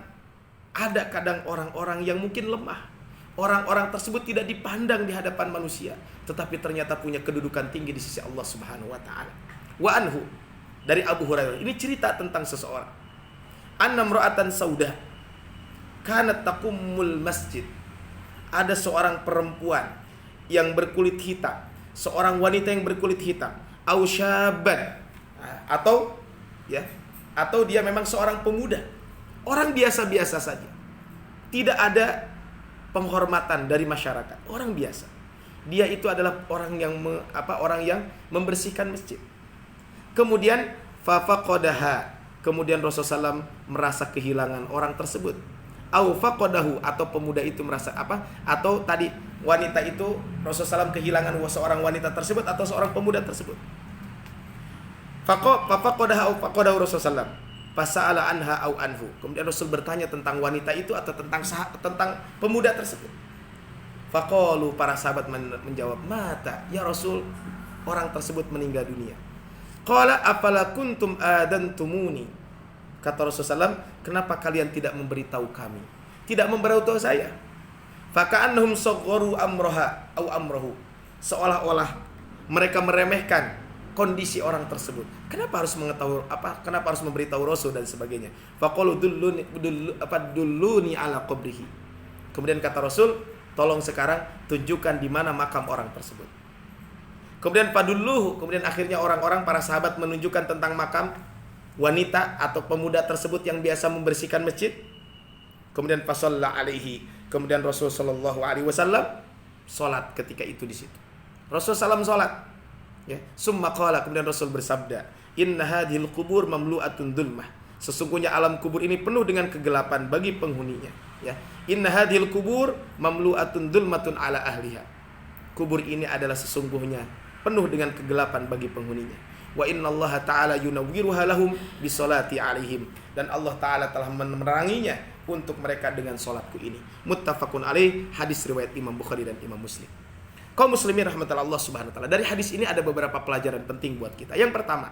ada kadang orang-orang yang mungkin lemah. Orang-orang tersebut tidak dipandang di hadapan manusia, tetapi ternyata punya kedudukan tinggi di sisi Allah Subhanahu wa taala. Wa anhu, dari Abu Hurairah, ini cerita tentang seseorang. Anna imra'atan saudah kanat taqumul masjid. Ada seorang perempuan yang berkulit hitam, seorang wanita yang berkulit hitam, au syaban, atau dia memang seorang pemuda, orang biasa-biasa saja, tidak ada penghormatan dari masyarakat, orang biasa. Dia itu adalah orang yang membersihkan masjid. Kemudian fafaqadaha, kemudian Rasulullah SAW merasa kehilangan orang tersebut. Au faqadahu, atau pemuda itu merasa atau tadi wanita itu Rasulullah SAW kehilangan seorang wanita tersebut atau seorang pemuda tersebut. Faqadaha au faqadahu Rasulullah SAW. Fasa'ala anha au anhu. Kemudian Rasul bertanya tentang wanita itu atau tentang pemuda tersebut. Faqalu, para sahabat menjawab, mata ya Rasul, orang tersebut meninggal dunia. Qala afala kuntum adantumuni. Kata Rasulullah SAW, kenapa kalian tidak memberitahu kami? Tidak memberitahu saya. Faka'annahum saghharu amraha au amrahu. Seolah-olah mereka meremehkan kondisi orang tersebut. Kenapa harus mengetahui kenapa harus memberitahu Rasul dan sebagainya. Faqalu dulluni ala qabrihi. Kemudian kata Rasul, tolong sekarang tunjukkan di mana makam orang tersebut. Kemudian fadulluhu, kemudian akhirnya orang-orang para sahabat menunjukkan tentang makam wanita atau pemuda tersebut yang biasa membersihkan masjid. Kemudian fasalla alaihi, kemudian Rasul sallallahu alaihi wasallam salat ketika itu di situ. Rasul sallam salat. Ya, summa qala, kemudian Rasul bersabda, inna hadhil qubur mamlu'atun dzulmah. Sesungguhnya alam kubur ini penuh dengan kegelapan bagi penghuninya. Ya, inna hadhil qubur mamlu'atun dzulmatun ala ahliha. Kubur ini adalah sesungguhnya penuh dengan kegelapan bagi penghuninya. Wa innallaha ta'ala yunawwiruha lahum bisolati alaihim. Dan Allah Ta'ala telah meneranginya untuk mereka dengan solatku ini. Muttafaqun alaih, hadis riwayat Imam Bukhari dan Imam Muslim. Kaum muslimin rahmatullah Allah subhanahu wa ta'ala, dari hadis ini ada beberapa pelajaran penting buat kita. Yang pertama,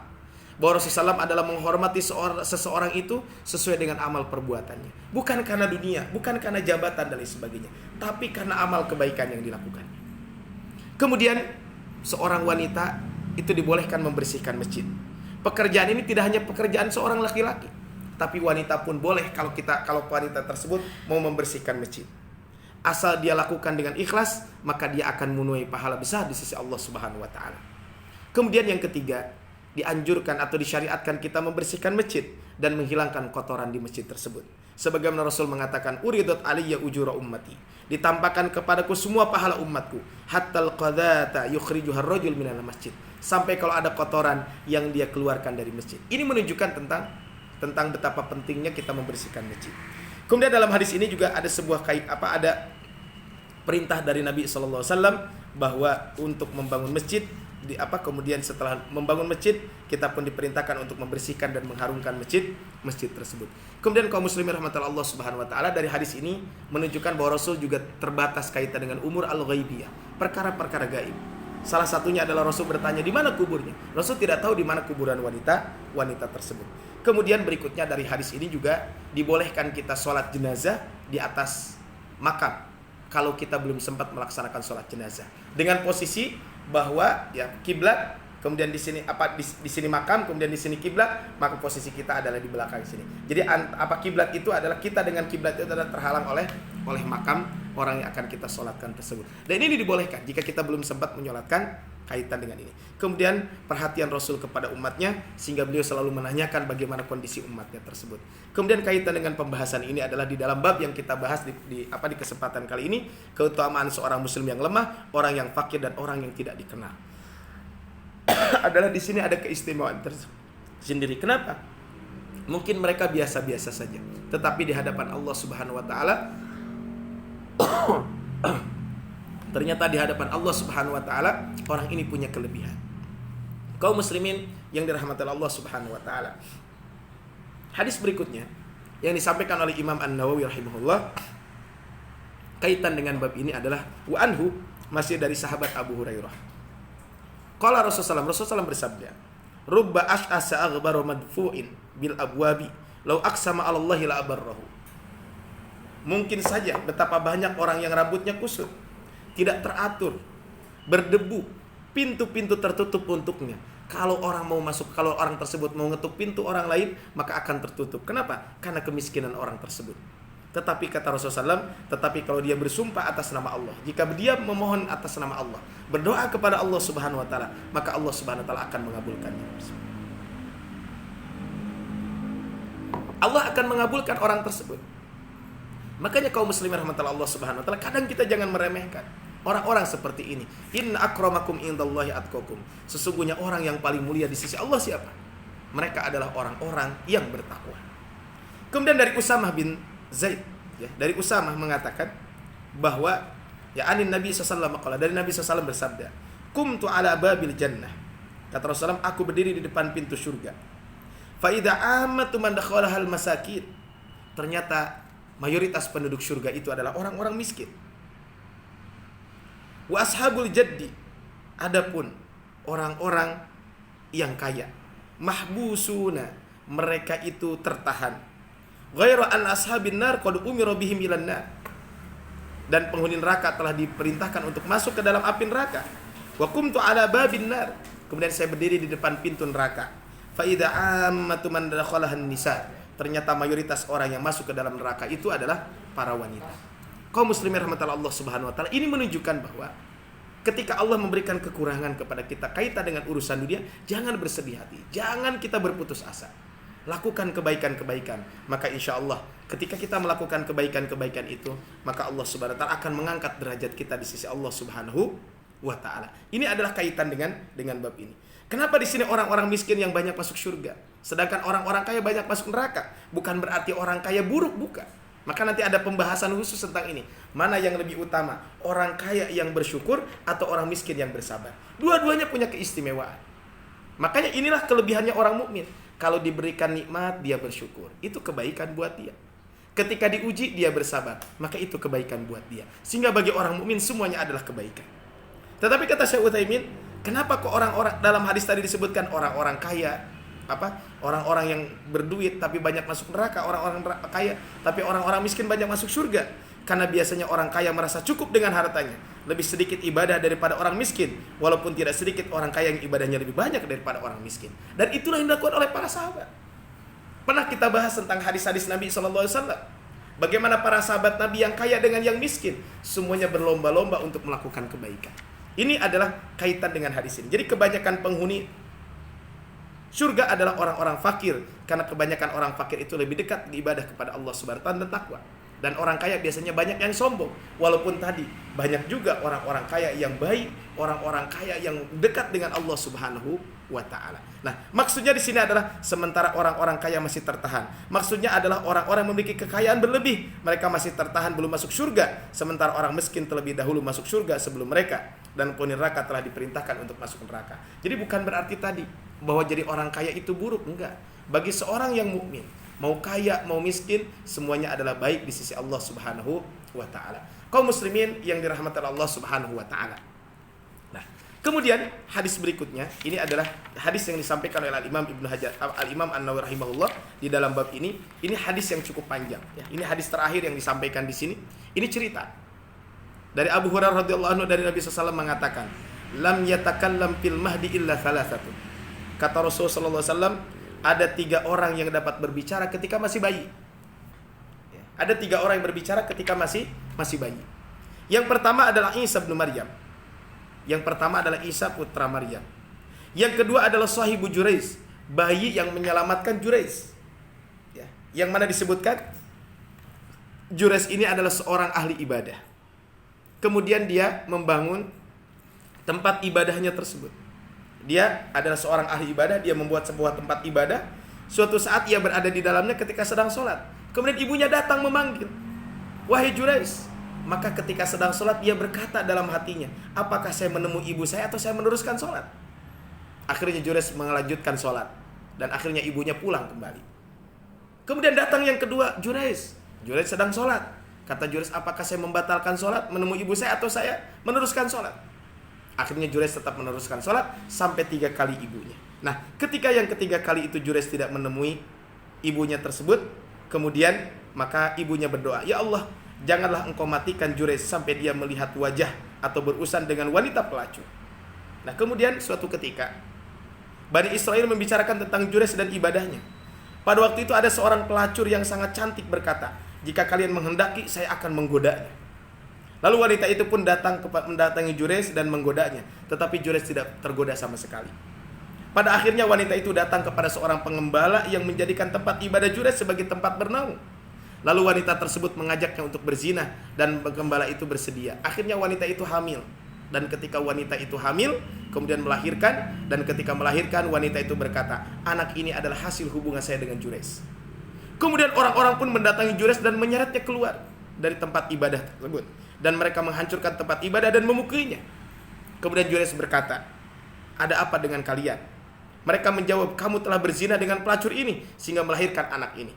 bahwa Rasulullah SAW adalah menghormati seseorang itu sesuai dengan amal perbuatannya. Bukan karena dunia, bukan karena jabatan dan lain sebagainya, tapi karena amal kebaikan yang dilakukannya. Kemudian seorang wanita itu dibolehkan membersihkan masjid. Pekerjaan ini tidak hanya pekerjaan seorang laki-laki, tapi wanita pun boleh kalau wanita tersebut mau membersihkan masjid. Asal dia lakukan dengan ikhlas, maka dia akan menuai pahala besar di sisi Allah Subhanahu wa taala. Kemudian yang ketiga, dianjurkan atau disyariatkan kita membersihkan masjid dan menghilangkan kotoran di masjid tersebut. Sebagaimana Rasul mengatakan, "Uridat aliyya ujura ummati." Ditampakkan kepadaku semua pahala umatku, hatal qadata yukhrijuha ar-rajul minal masjid. Sampai kalau ada kotoran yang dia keluarkan dari masjid. Ini menunjukkan tentang betapa pentingnya kita membersihkan masjid. Kemudian dalam hadis ini juga ada sebuah ada perintah dari Nabi SAW bahwa untuk membangun masjid, kemudian setelah membangun masjid kita pun diperintahkan untuk membersihkan dan mengharumkan masjid tersebut. Kemudian kaum muslimin rahmatullah Allah subhanahu wa ta'ala, dari hadis ini menunjukkan bahwa Rasul juga terbatas kaitan dengan umur al-ghaibiyah, perkara-perkara gaib. Salah satunya adalah Rasul bertanya di mana kuburnya. Rasul tidak tahu di mana kuburan wanita tersebut. Kemudian berikutnya dari hadis ini juga dibolehkan kita sholat jenazah di atas makam kalau kita belum sempat melaksanakan sholat jenazah, dengan posisi bahwa ya kiblat, kemudian di sini di sini makam, kemudian di sini kiblat, maka posisi kita adalah di belakang sini. Jadi kiblat itu adalah kita dengan kiblat itu adalah terhalang oleh makam orang yang akan kita sholatkan tersebut. Dan ini dibolehkan jika kita belum sempat menyolatkan kaitan dengan ini. Kemudian perhatian Rasul kepada umatnya sehingga beliau selalu menanyakan bagaimana kondisi umatnya tersebut. Kemudian kaitan dengan pembahasan ini adalah di dalam bab yang kita bahas di kesempatan kali ini, keutamaan seorang muslim yang lemah, orang yang fakir dan orang yang tidak dikenal. Adalah di sini ada keistimewaan tersendiri. Kenapa? Mungkin mereka biasa-biasa saja, tetapi di hadapan Allah Subhanahu wa taala ternyata di hadapan Allah Subhanahu wa taala orang ini punya kelebihan. Kaum muslimin yang dirahmati Allah Subhanahu wa taala. Hadis berikutnya yang disampaikan oleh Imam An-Nawawi rahimahullah kaitan dengan bab ini adalah wa anhu, masih dari sahabat Abu Hurairah. Qala Rasulullah SAW bersabda, "Rubba ash'asa aghbaru madfu'in bil abwabi, law aqsama 'ala Allah la abarrahu." Mungkin saja betapa banyak orang yang rambutnya kusut, tidak teratur, berdebu, pintu-pintu tertutup untuknya. Kalau orang mau masuk, kalau orang tersebut mau ngetuk pintu orang lain, maka akan tertutup. Kenapa? Karena kemiskinan orang tersebut. Tetapi kata Rasulullah SAW, tetapi kalau dia bersumpah atas nama Allah, jika dia memohon atas nama Allah, berdoa kepada Allah Subhanahu wa taala, maka Allah Subhanahu wa taala akan mengabulkannya. Allah akan mengabulkan orang tersebut. Makanya kaum muslimin rahmatullah Allah Subhanahu wa taala, kadang kita jangan meremehkan orang-orang seperti ini. Inna akramakum indallahi atqakum. Sesungguhnya orang yang paling mulia di sisi Allah siapa? Mereka adalah orang-orang yang bertakwa. Kemudian dari Usamah bin Zaid, ya, dari Usamah mengatakan bahwa ya anin Nabi sallallahu alaihi wasallam, dari Nabi sallallahu alaihi wasallam bersabda, "Qumtu ala babil jannah." Kata Rasulullah, aku berdiri di depan pintu surga. Fa idza ammatu man dakhalahal masakin. Ternyata mayoritas penduduk surga itu adalah orang-orang miskin. Wa ashabul jaddi, adapun orang-orang yang kaya, mahbusuna, mereka itu tertahan. Ghairu an ashabin nar qad umira bihim ilan nar. Dan penghuni neraka telah diperintahkan untuk masuk ke dalam api neraka. Wa qumtu ala babin nar. Kemudian saya berdiri di depan pintu neraka. Fa idza ammatu man dakhalahan nisa. Ternyata mayoritas orang yang masuk ke dalam neraka itu adalah para wanita. Kaum muslimin rahmatullah Allah Subhanahu wa taala, ini menunjukkan bahwa ketika Allah memberikan kekurangan kepada kita kaitan dengan urusan dunia, jangan bersedih hati, jangan kita berputus asa. Lakukan kebaikan-kebaikan, maka insya Allah ketika kita melakukan kebaikan-kebaikan itu, maka Allah Subhanahu wa taala akan mengangkat derajat kita di sisi Allah Subhanahu wa taala. Ini adalah kaitan dengan bab ini. Kenapa di sini orang-orang miskin yang banyak masuk surga, sedangkan orang-orang kaya banyak masuk neraka? Bukan berarti orang kaya buruk, bukan. Maka nanti ada pembahasan khusus tentang ini. Mana yang lebih utama, orang kaya yang bersyukur atau orang miskin yang bersabar? Dua-duanya punya keistimewaan. Makanya inilah kelebihannya orang mukmin. Kalau diberikan nikmat, dia bersyukur. Itu kebaikan buat dia. Ketika diuji, dia bersabar. Maka itu kebaikan buat dia. Sehingga bagi orang mukmin semuanya adalah kebaikan. Tetapi kata Syekh Utsaimin, kenapa kok orang-orang dalam hadis tadi disebutkan orang-orang kaya, orang-orang yang berduit tapi banyak masuk neraka, orang-orang kaya tapi orang-orang miskin banyak masuk surga? Karena biasanya orang kaya merasa cukup dengan hartanya, lebih sedikit ibadah daripada orang miskin, walaupun tidak sedikit orang kaya yang ibadahnya lebih banyak daripada orang miskin. Dan itulah yang dilakukan oleh para sahabat. Pernah kita bahas tentang hadis-hadis Nabi SAW. Bagaimana para sahabat Nabi yang kaya dengan yang miskin semuanya berlomba-lomba untuk melakukan kebaikan. Ini adalah kaitan dengan hadis ini. Jadi kebanyakan penghuni surga adalah orang-orang fakir, karena kebanyakan orang fakir itu lebih dekat beribadah kepada Allah Subhanahu wa taala dan takwa. Dan orang kaya biasanya banyak yang sombong. Walaupun tadi banyak juga orang-orang kaya yang baik, orang-orang kaya yang dekat dengan Allah Subhanahu wa taala. Nah, maksudnya di sini adalah sementara orang-orang kaya masih tertahan. Maksudnya adalah orang-orang memiliki kekayaan berlebih, mereka masih tertahan belum masuk surga, sementara orang miskin terlebih dahulu masuk surga sebelum mereka, dan penghuni neraka telah diperintahkan untuk masuk neraka. Jadi bukan berarti tadi bahwa jadi orang kaya itu buruk, enggak. Bagi seorang yang mukmin, mau kaya mau miskin, semuanya adalah baik di sisi Allah Subhanahu wa taala. Kaum muslimin yang dirahmati Allah Subhanahu wa taala. Nah, kemudian hadis berikutnya ini adalah hadis yang disampaikan oleh Al-Imam Ibnu Hajar, Al-Imam An-Nawawi rahimahullah di dalam bab ini. Ini hadis yang cukup panjang ya. Ini hadis terakhir yang disampaikan di sini. Ini cerita dari Abu Hurairah radhiyallahu anhu dari Nabi SAW mengatakan, "Lam yatakallam fil mahdi illa thalathatu." Kata Rasulullah sallallahu alaihi wasallam, ada 3 orang yang dapat berbicara ketika masih bayi. Ada 3 orang yang berbicara ketika masih bayi. Yang pertama adalah Isa bin Maryam. Yang pertama adalah Isa putra Maryam. Yang kedua adalah Sahibu Jurais, bayi yang menyelamatkan Jurais. Ya. Yang mana disebutkan Jurais ini adalah seorang ahli ibadah. Kemudian dia membangun tempat ibadahnya tersebut. Dia adalah seorang ahli ibadah, dia membuat sebuah tempat ibadah. Suatu saat ia berada di dalamnya ketika sedang sholat. Kemudian ibunya datang memanggil, "Wahai Jurais." Maka ketika sedang sholat dia berkata dalam hatinya, "Apakah saya menemui ibu saya atau saya meneruskan sholat?" Akhirnya Jurais melanjutkan sholat. Dan akhirnya ibunya pulang kembali. Kemudian datang yang kedua, Jurais. Jurais sedang sholat. Kata Jurais, "Apakah saya membatalkan sholat, menemui ibu saya atau saya meneruskan sholat?" Akhirnya Jurais tetap meneruskan sholat sampai 3 kali ibunya. Nah, ketika yang ketiga kali itu Jurais tidak menemui ibunya tersebut, kemudian maka ibunya berdoa, "Ya Allah, janganlah engkau matikan Jurais sampai dia melihat wajah atau berurusan dengan wanita pelacur." Nah, kemudian suatu ketika Bani Israel membicarakan tentang Jurais dan ibadahnya. Pada waktu itu ada seorang pelacur yang sangat cantik berkata, "Jika kalian menghendaki, saya akan menggodanya." Lalu wanita itu pun mendatangi Jurais dan menggodanya, tetapi Jurais tidak tergoda sama sekali. Pada akhirnya wanita itu datang kepada seorang pengembala yang menjadikan tempat ibadah Jurais sebagai tempat bernaung. Lalu wanita tersebut mengajaknya untuk berzina dan pengembala itu bersedia. Akhirnya wanita itu hamil. Dan ketika wanita itu hamil, kemudian melahirkan, dan ketika melahirkan wanita itu berkata, "Anak ini adalah hasil hubungan saya dengan Jurais." Kemudian orang-orang pun mendatangi Jurais dan menyeretnya keluar dari tempat ibadah tersebut. Dan mereka menghancurkan tempat ibadah dan memukulinya. Kemudian Jurais berkata, "Ada apa dengan kalian?" Mereka menjawab, "Kamu telah berzina dengan pelacur ini sehingga melahirkan anak ini."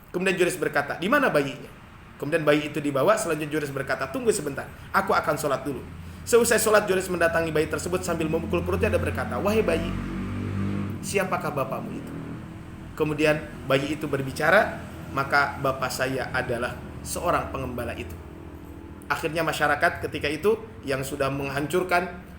Kemudian Jurais berkata, "Di mana bayinya?" Kemudian bayi itu dibawa. Selanjutnya Jurais berkata, "Tunggu sebentar, aku akan sholat dulu." Seusai sholat, Jurais mendatangi bayi tersebut sambil memukul perutnya dan berkata, "Wahai bayi, siapakah bapakmu itu?" Kemudian bayi itu berbicara, "Maka bapak saya adalah seorang pengembala itu." Akhirnya masyarakat ketika itu yang sudah menghancurkan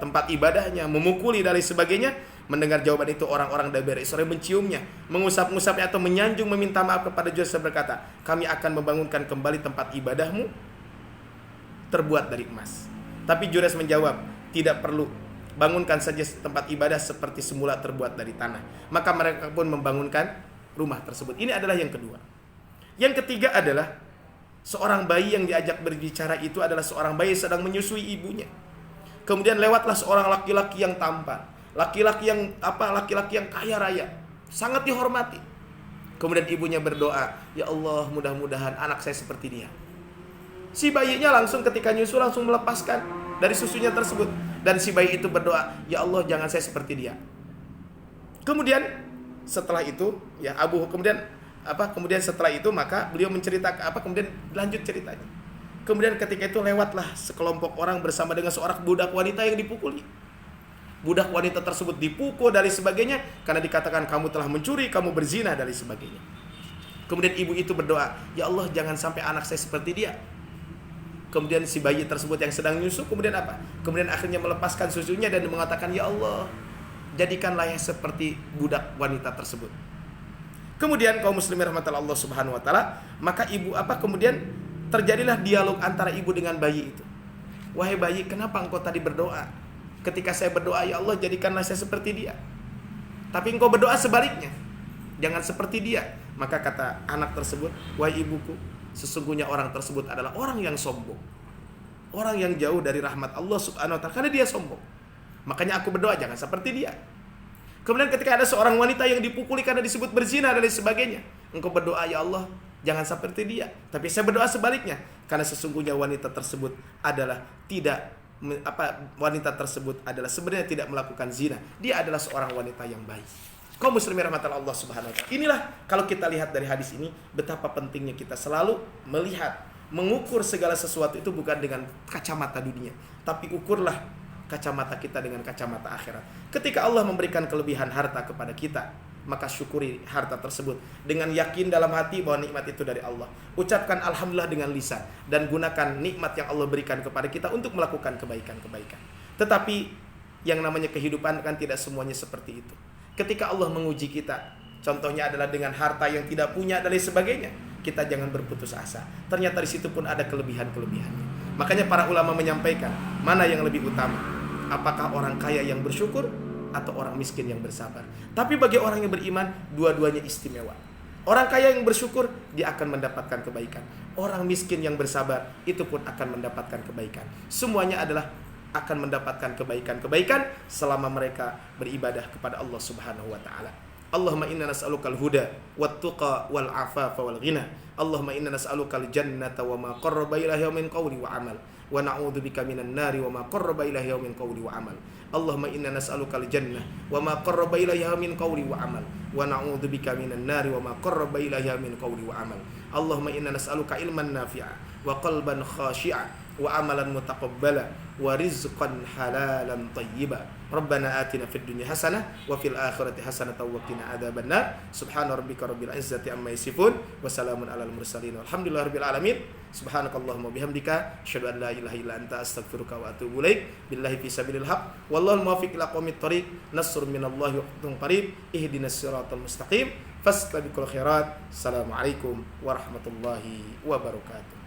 tempat ibadahnya, memukuli dan lain sebagainya, mendengar jawaban itu, orang-orang dari Bani Israel menciumnya, mengusap-ngusapnya atau menyanjung meminta maaf kepada Jurais berkata, "Kami akan membangunkan kembali tempat ibadahmu terbuat dari emas." Tapi Jurais menjawab, "Tidak perlu, bangunkan saja tempat ibadah seperti semula terbuat dari tanah." Maka mereka pun membangunkan rumah tersebut. Ini adalah yang kedua. Yang ketiga adalah seorang bayi yang diajak berbicara itu adalah seorang bayi yang sedang menyusui ibunya. Kemudian lewatlah seorang laki-laki yang tampan, laki-laki yang kaya raya, sangat dihormati. Kemudian ibunya berdoa, "Ya Allah, mudah-mudahan anak saya seperti dia." Si bayinya langsung ketika nyusu langsung melepaskan dari susunya tersebut, dan si bayi itu berdoa, "Ya Allah, jangan saya seperti dia." Kemudian setelah itu kemudian setelah itu maka beliau menceritakan kemudian lanjut ceritanya. Kemudian ketika itu lewatlah sekelompok orang bersama dengan seorang budak wanita yang dipukuli. Budak wanita tersebut dipukul dari sebagainya karena dikatakan kamu telah mencuri, kamu berzina dari sebagainya. Kemudian ibu itu berdoa, ya Allah jangan sampai anak saya seperti dia. Kemudian si bayi tersebut yang sedang nyusu kemudian apa? Kemudian akhirnya melepaskan susunya dan mengatakan, ya Allah jadikanlah yang seperti budak wanita tersebut. Kemudian kaum muslimin rahmatullah Allah subhanahu wa ta'ala, maka ibu kemudian terjadilah dialog antara ibu dengan bayi itu. Wahai bayi, kenapa engkau tadi berdoa? Ketika saya berdoa, ya Allah jadikanlah saya seperti dia. Tapi engkau berdoa sebaliknya, jangan seperti dia. Maka kata anak tersebut, wahai ibuku, sesungguhnya orang tersebut adalah orang yang sombong, orang yang jauh dari rahmat Allah subhanahu wa ta'ala, karena dia sombong. Makanya aku berdoa jangan seperti dia. Kemudian ketika ada seorang wanita yang dipukuli karena disebut berzina dan sebagainya, engkau berdoa, ya Allah jangan seperti dia. Tapi saya berdoa sebaliknya, karena sesungguhnya wanita tersebut adalah wanita tersebut adalah sebenarnya tidak melakukan zina. Dia adalah seorang wanita yang baik. Kaum muslimin rahmatullah Allah subhanahu wa ta'ala. Inilah kalau kita lihat dari hadis ini, betapa pentingnya kita selalu melihat, mengukur segala sesuatu itu bukan dengan kacamata dunia, tapi ukurlah kacamata kita dengan kacamata akhirat. Ketika Allah memberikan kelebihan harta kepada kita, maka syukuri harta tersebut dengan yakin dalam hati bahwa nikmat itu dari Allah. Ucapkan alhamdulillah dengan lisan dan gunakan nikmat yang Allah berikan kepada kita untuk melakukan kebaikan-kebaikan. Tetapi yang namanya kehidupan kan tidak semuanya seperti itu. Ketika Allah menguji kita, contohnya adalah dengan harta yang tidak punya dan lain sebagainya, kita jangan berputus asa. Ternyata di situ pun ada kelebihan-kelebihannya. Makanya para ulama menyampaikan, mana yang lebih utama? Apakah orang kaya yang bersyukur atau orang miskin yang bersabar? Tapi bagi orang yang beriman, dua-duanya istimewa. Orang kaya yang bersyukur, dia akan mendapatkan kebaikan. Orang miskin yang bersabar, itu pun akan mendapatkan kebaikan. Semuanya adalah akan mendapatkan kebaikan-kebaikan selama mereka beribadah kepada Allah subhanahu wa ta'ala. Allahumma inna nas'alukal huda wat-tuqa wal-afafa wal-ghina. Allahumma inna nas'alukal jannata wa ma qarraba ilaiha min qawli wa amal. Wa na'udzubika minan nari wa ma qarraba ilaiha min qawli wa amal. Allahumma inna nas'alukal jannah wa ma qarraba ilaiha min qawli wa amal. Wa na'udzubika minan nari wa ma qarraba ilaiha min qawli wa amal. Allahumma inna nas'aluka ilman nafi'a wa qalban khashi'a wa amalan mutaqabbala wa rizqan halalan tayyiba. Rabbana atina fid dunya hasanah wa fil akhirati hasanah wa qina adzabannar. Subhana rabbika rabbil izzati amma yasifun wa salamun alal mursalin walhamdulillahi rabbil alamin. Subhanakallahumma bihamdika asyhadu an la ilaha illa anta astaghfiruka wa atubu ilaik. Billahi fi sabilil haq wallahu muwaffiq ila qawmit thariq. Nasrun minallahi wa fathun qarib. Ihdinas siratal mustaqim. Fastabiqul khairat. Assalamualaikum warahmatullahi wabarakatuh.